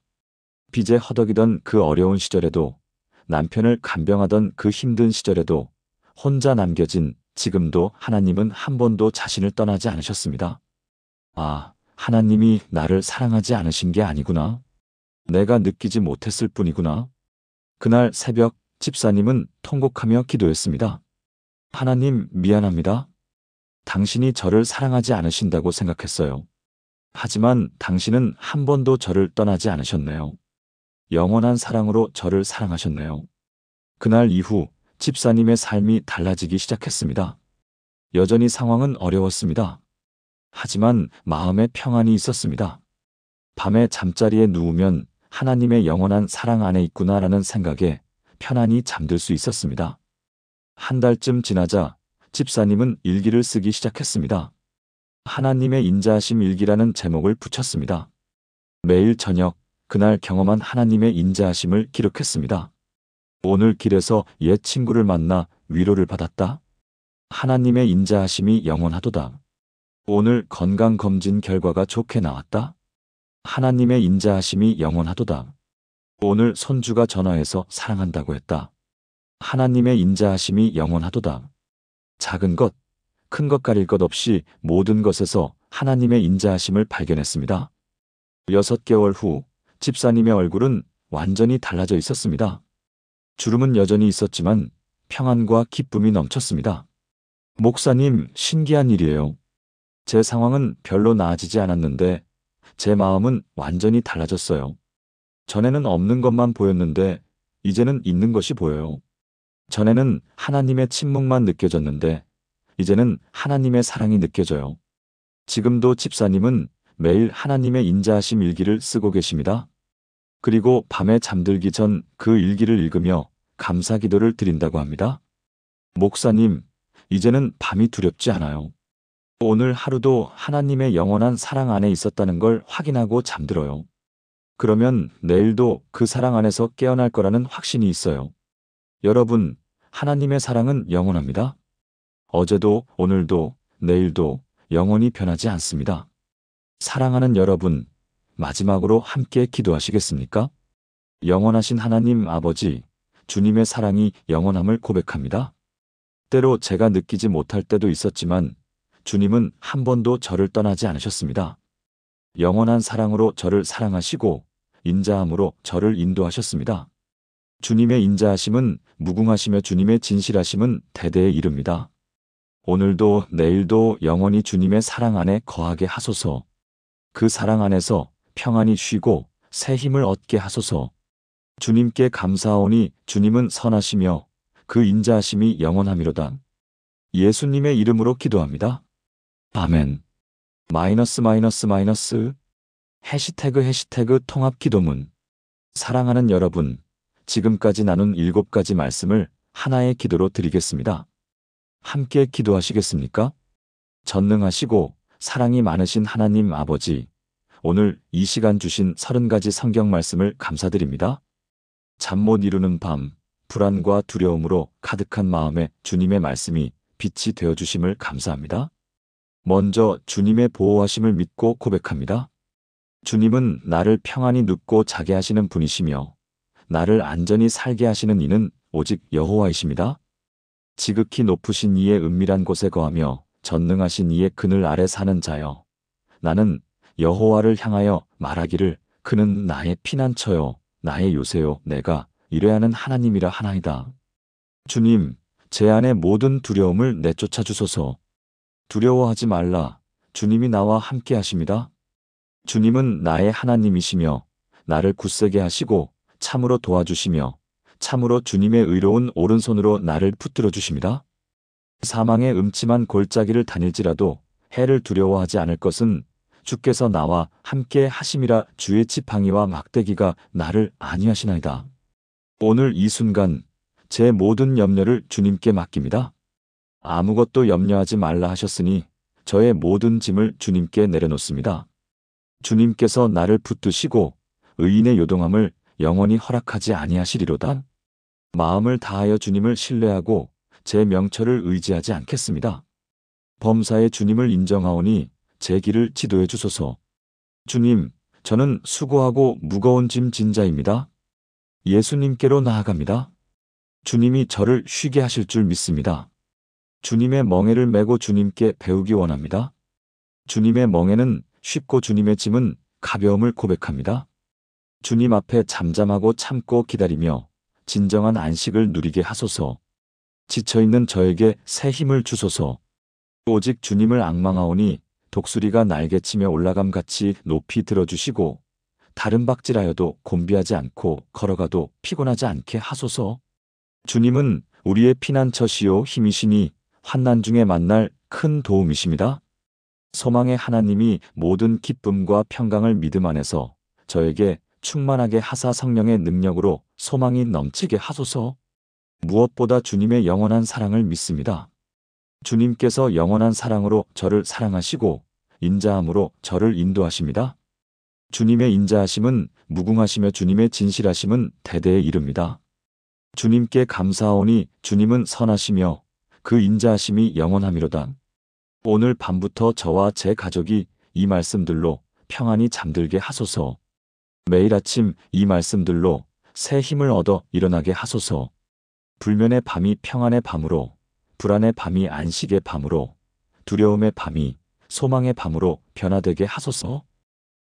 빚에 허덕이던 그 어려운 시절에도 남편을 간병하던 그 힘든 시절에도 혼자 남겨진 지금도 하나님은 한 번도 자신을 떠나지 않으셨습니다. 아, 하나님이 나를 사랑하지 않으신 게 아니구나. 내가 느끼지 못했을 뿐이구나. 그날 새벽 집사님은 통곡하며 기도했습니다. 하나님 미안합니다. 당신이 저를 사랑하지 않으신다고 생각했어요. 하지만 당신은 한 번도 저를 떠나지 않으셨네요. 영원한 사랑으로 저를 사랑하셨네요. 그날 이후 집사님의 삶이 달라지기 시작했습니다. 여전히 상황은 어려웠습니다. 하지만 마음에 평안이 있었습니다. 밤에 잠자리에 누우면 하나님의 영원한 사랑 안에 있구나라는 생각에 편안히 잠들 수 있었습니다. 한 달쯤 지나자 집사님은 일기를 쓰기 시작했습니다. 하나님의 인자하심 일기라는 제목을 붙였습니다. 매일 저녁 그날 경험한 하나님의 인자하심을 기록했습니다. 오늘 길에서 옛 친구를 만나 위로를 받았다. 하나님의 인자하심이 영원하도다. 오늘 건강검진 결과가 좋게 나왔다. 하나님의 인자하심이 영원하도다. 오늘 손주가 전화해서 사랑한다고 했다. 하나님의 인자하심이 영원하도다. 작은 것, 큰 것 가릴 것 없이 모든 것에서 하나님의 인자하심을 발견했습니다. 6개월 후 집사님의 얼굴은 완전히 달라져 있었습니다. 주름은 여전히 있었지만 평안과 기쁨이 넘쳤습니다. 목사님, 신기한 일이에요. 제 상황은 별로 나아지지 않았는데 제 마음은 완전히 달라졌어요. 전에는 없는 것만 보였는데 이제는 있는 것이 보여요. 전에는 하나님의 침묵만 느껴졌는데 이제는 하나님의 사랑이 느껴져요. 지금도 집사님은 매일 하나님의 인자하심 일기를 쓰고 계십니다. 그리고 밤에 잠들기 전 그 일기를 읽으며 감사 기도를 드린다고 합니다. 목사님, 이제는 밤이 두렵지 않아요. 오늘 하루도 하나님의 영원한 사랑 안에 있었다는 걸 확인하고 잠들어요. 그러면 내일도 그 사랑 안에서 깨어날 거라는 확신이 있어요. 여러분, 하나님의 사랑은 영원합니다. 어제도, 오늘도, 내일도 영원히 변하지 않습니다. 사랑하는 여러분, 마지막으로 함께 기도하시겠습니까? 영원하신 하나님 아버지, 주님의 사랑이 영원함을 고백합니다. 때로 제가 느끼지 못할 때도 있었지만 주님은 한 번도 저를 떠나지 않으셨습니다. 영원한 사랑으로 저를 사랑하시고 인자함으로 저를 인도하셨습니다. 주님의 인자하심은 무궁하시며 주님의 진실하심은 대대에 이릅니다. 오늘도 내일도 영원히 주님의 사랑 안에 거하게 하소서. 그 사랑 안에서 평안히 쉬고 새 힘을 얻게 하소서. 주님께 감사하오니 주님은 선하시며 그 인자하심이 영원함이로다. 예수님의 이름으로 기도합니다. 아멘. 해시태그 통합기도문. 사랑하는 여러분, 지금까지 나눈 7가지 말씀을 하나의 기도로 드리겠습니다. 함께 기도하시겠습니까? 전능하시고 사랑이 많으신 하나님 아버지, 오늘 이 시간 주신 30가지 성경 말씀을 감사드립니다. 잠 못 이루는 밤, 불안과 두려움으로 가득한 마음에 주님의 말씀이 빛이 되어주심을 감사합니다. 먼저 주님의 보호하심을 믿고 고백합니다. 주님은 나를 평안히 눕고 자게 하시는 분이시며 나를 안전히 살게 하시는 이는 오직 여호와이십니다. 지극히 높으신 이의 은밀한 곳에 거하며 전능하신 이의 그늘 아래 사는 자여. 나는 여호와를 향하여 말하기를 그는 나의 피난처요 나의 요새요 내가 이래하는 하나님이라 하나이다. 주님, 제 안의 모든 두려움을 내쫓아 주소서. 두려워하지 말라. 주님이 나와 함께 하십니다. 주님은 나의 하나님이시며 나를 굳세게 하시고 참으로 도와주시며 참으로 주님의 의로운 오른손으로 나를 붙들어 주십니다. 사망의 음침한 골짜기를 다닐지라도 해를 두려워하지 않을 것은 주께서 나와 함께 하심이라. 주의 지팡이와 막대기가 나를 안위하시나이다. 오늘 이 순간 제 모든 염려를 주님께 맡깁니다. 아무것도 염려하지 말라 하셨으니 저의 모든 짐을 주님께 내려놓습니다. 주님께서 나를 붙드시고 의인의 요동함을 영원히 허락하지 아니하시리로다. 마음을 다하여 주님을 신뢰하고 제 명철을 의지하지 않겠습니다. 범사의 주님을 인정하오니 제 길을 지도해 주소서. 주님, 저는 수고하고 무거운 짐 진 자입니다. 예수님께로 나아갑니다. 주님이 저를 쉬게 하실 줄 믿습니다. 주님의 멍에를 메고 주님께 배우기 원합니다. 주님의 멍에는 쉽고 주님의 짐은 가벼움을 고백합니다. 주님 앞에 잠잠하고 참고 기다리며 진정한 안식을 누리게 하소서. 지쳐있는 저에게 새 힘을 주소서. 오직 주님을 앙망하오니 독수리가 날개치며 올라감같이 높이 들어주시고 다른 박질하여도 곤비하지 않고 걸어가도 피곤하지 않게 하소서. 주님은 우리의 피난처시요 힘이시니 환난 중에 만날 큰 도움이십니다. 소망의 하나님이 모든 기쁨과 평강을 믿음 안에서 저에게 충만하게 하사 성령의 능력으로 소망이 넘치게 하소서. 무엇보다 주님의 영원한 사랑을 믿습니다. 주님께서 영원한 사랑으로 저를 사랑하시고 인자함으로 저를 인도하십니다. 주님의 인자하심은 무궁하시며 주님의 진실하심은 대대에 이릅니다. 주님께 감사하오니 주님은 선하시며 그 인자하심이 영원하미로다. 오늘 밤부터 저와 제 가족이 이 말씀들로 평안히 잠들게 하소서. 매일 아침 이 말씀들로 새 힘을 얻어 일어나게 하소서. 불면의 밤이 평안의 밤으로, 불안의 밤이 안식의 밤으로, 두려움의 밤이 소망의 밤으로 변화되게 하소서.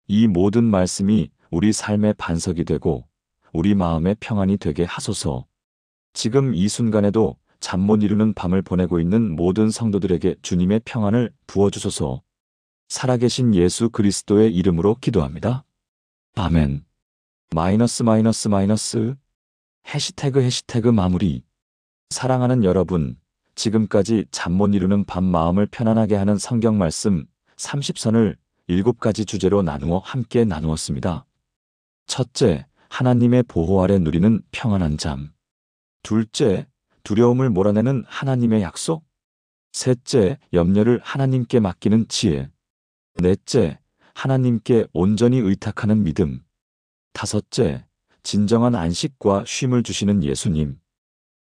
이 모든 말씀이 우리 삶의 반석이 되고 우리 마음의 평안이 되게 하소서. 지금 이 순간에도 잠 못 이루는 밤을 보내고 있는 모든 성도들에게 주님의 평안을 부어주소서. 살아계신 예수 그리스도의 이름으로 기도합니다. 아멘. 해시태그 마무리. 사랑하는 여러분, 지금까지 잠 못 이루는 밤 마음을 편안하게 하는 성경 말씀 30선을 7가지 주제로 나누어 함께 나누었습니다. 첫째, 하나님의 보호 아래 누리는 평안한 잠. 둘째, 두려움을 몰아내는 하나님의 약속. 셋째, 염려를 하나님께 맡기는 지혜. 넷째, 하나님께 온전히 의탁하는 믿음. 다섯째, 진정한 안식과 쉼을 주시는 예수님.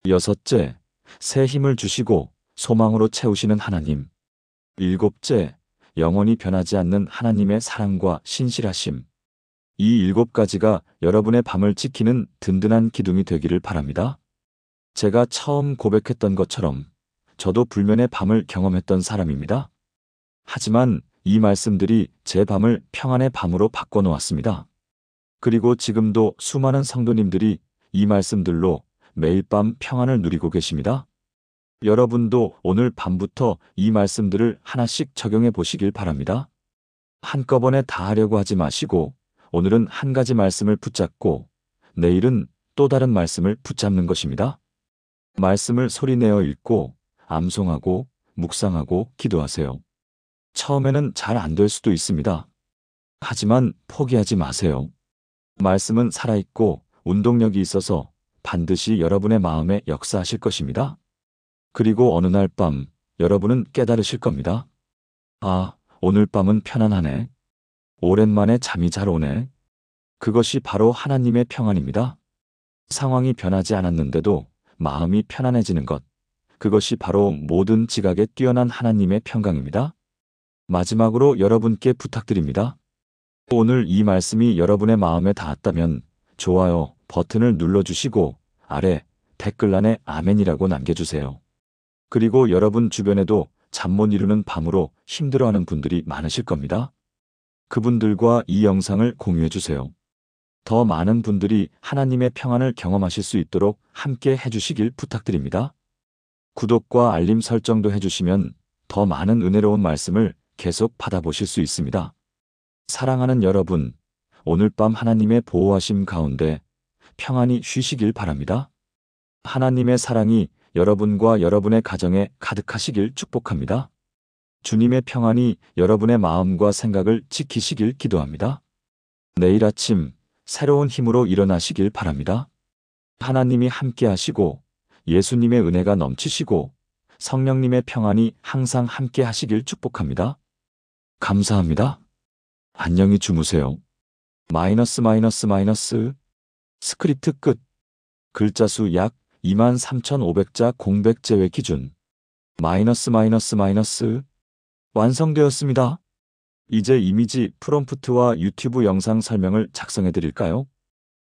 여섯째, 새 힘을 주시고 소망으로 채우시는 하나님. 일곱째, 영원히 변하지 않는 하나님의 사랑과 신실하심. 이 7가지가 여러분의 밤을 지키는 든든한 기둥이 되기를 바랍니다. 제가 처음 고백했던 것처럼 저도 불면의 밤을 경험했던 사람입니다. 하지만 이 말씀들이 제 밤을 평안의 밤으로 바꿔놓았습니다. 그리고 지금도 수많은 성도님들이 이 말씀들로 매일 밤 평안을 누리고 계십니다. 여러분도 오늘 밤부터 이 말씀들을 하나씩 적용해 보시길 바랍니다. 한꺼번에 다 하려고 하지 마시고 오늘은 한 가지 말씀을 붙잡고 내일은 또 다른 말씀을 붙잡는 것입니다. 말씀을 소리내어 읽고 암송하고 묵상하고 기도하세요. 처음에는 잘 안 될 수도 있습니다. 하지만 포기하지 마세요. 말씀은 살아있고 운동력이 있어서 반드시 여러분의 마음에 역사하실 것입니다. 그리고 어느 날 밤 여러분은 깨달으실 겁니다. 아, 오늘 밤은 편안하네. 오랜만에 잠이 잘 오네. 그것이 바로 하나님의 평안입니다. 상황이 변하지 않았는데도 마음이 편안해지는 것. 그것이 바로 모든 지각에 뛰어난 하나님의 평강입니다. 마지막으로 여러분께 부탁드립니다. 오늘 이 말씀이 여러분의 마음에 닿았다면 좋아요 버튼을 눌러주시고 아래 댓글란에 아멘이라고 남겨주세요. 그리고 여러분 주변에도 잠 못 이루는 밤으로 힘들어하는 분들이 많으실 겁니다. 그분들과 이 영상을 공유해주세요. 더 많은 분들이 하나님의 평안을 경험하실 수 있도록 함께 해주시길 부탁드립니다. 구독과 알림 설정도 해주시면 더 많은 은혜로운 말씀을 계속 받아보실 수 있습니다. 사랑하는 여러분, 오늘 밤 하나님의 보호하심 가운데 평안히 쉬시길 바랍니다. 하나님의 사랑이 여러분과 여러분의 가정에 가득하시길 축복합니다. 주님의 평안이 여러분의 마음과 생각을 지키시길 기도합니다. 내일 아침 새로운 힘으로 일어나시길 바랍니다. 하나님이 함께 하시고 예수님의 은혜가 넘치시고 성령님의 평안이 항상 함께 하시길 축복합니다. 감사합니다. 안녕히 주무세요. 스크립트 끝. 글자 수 약 23,500자 공백 제외 기준. 완성되었습니다. 이제 이미지 프롬프트와 유튜브 영상 설명을 작성해 드릴까요?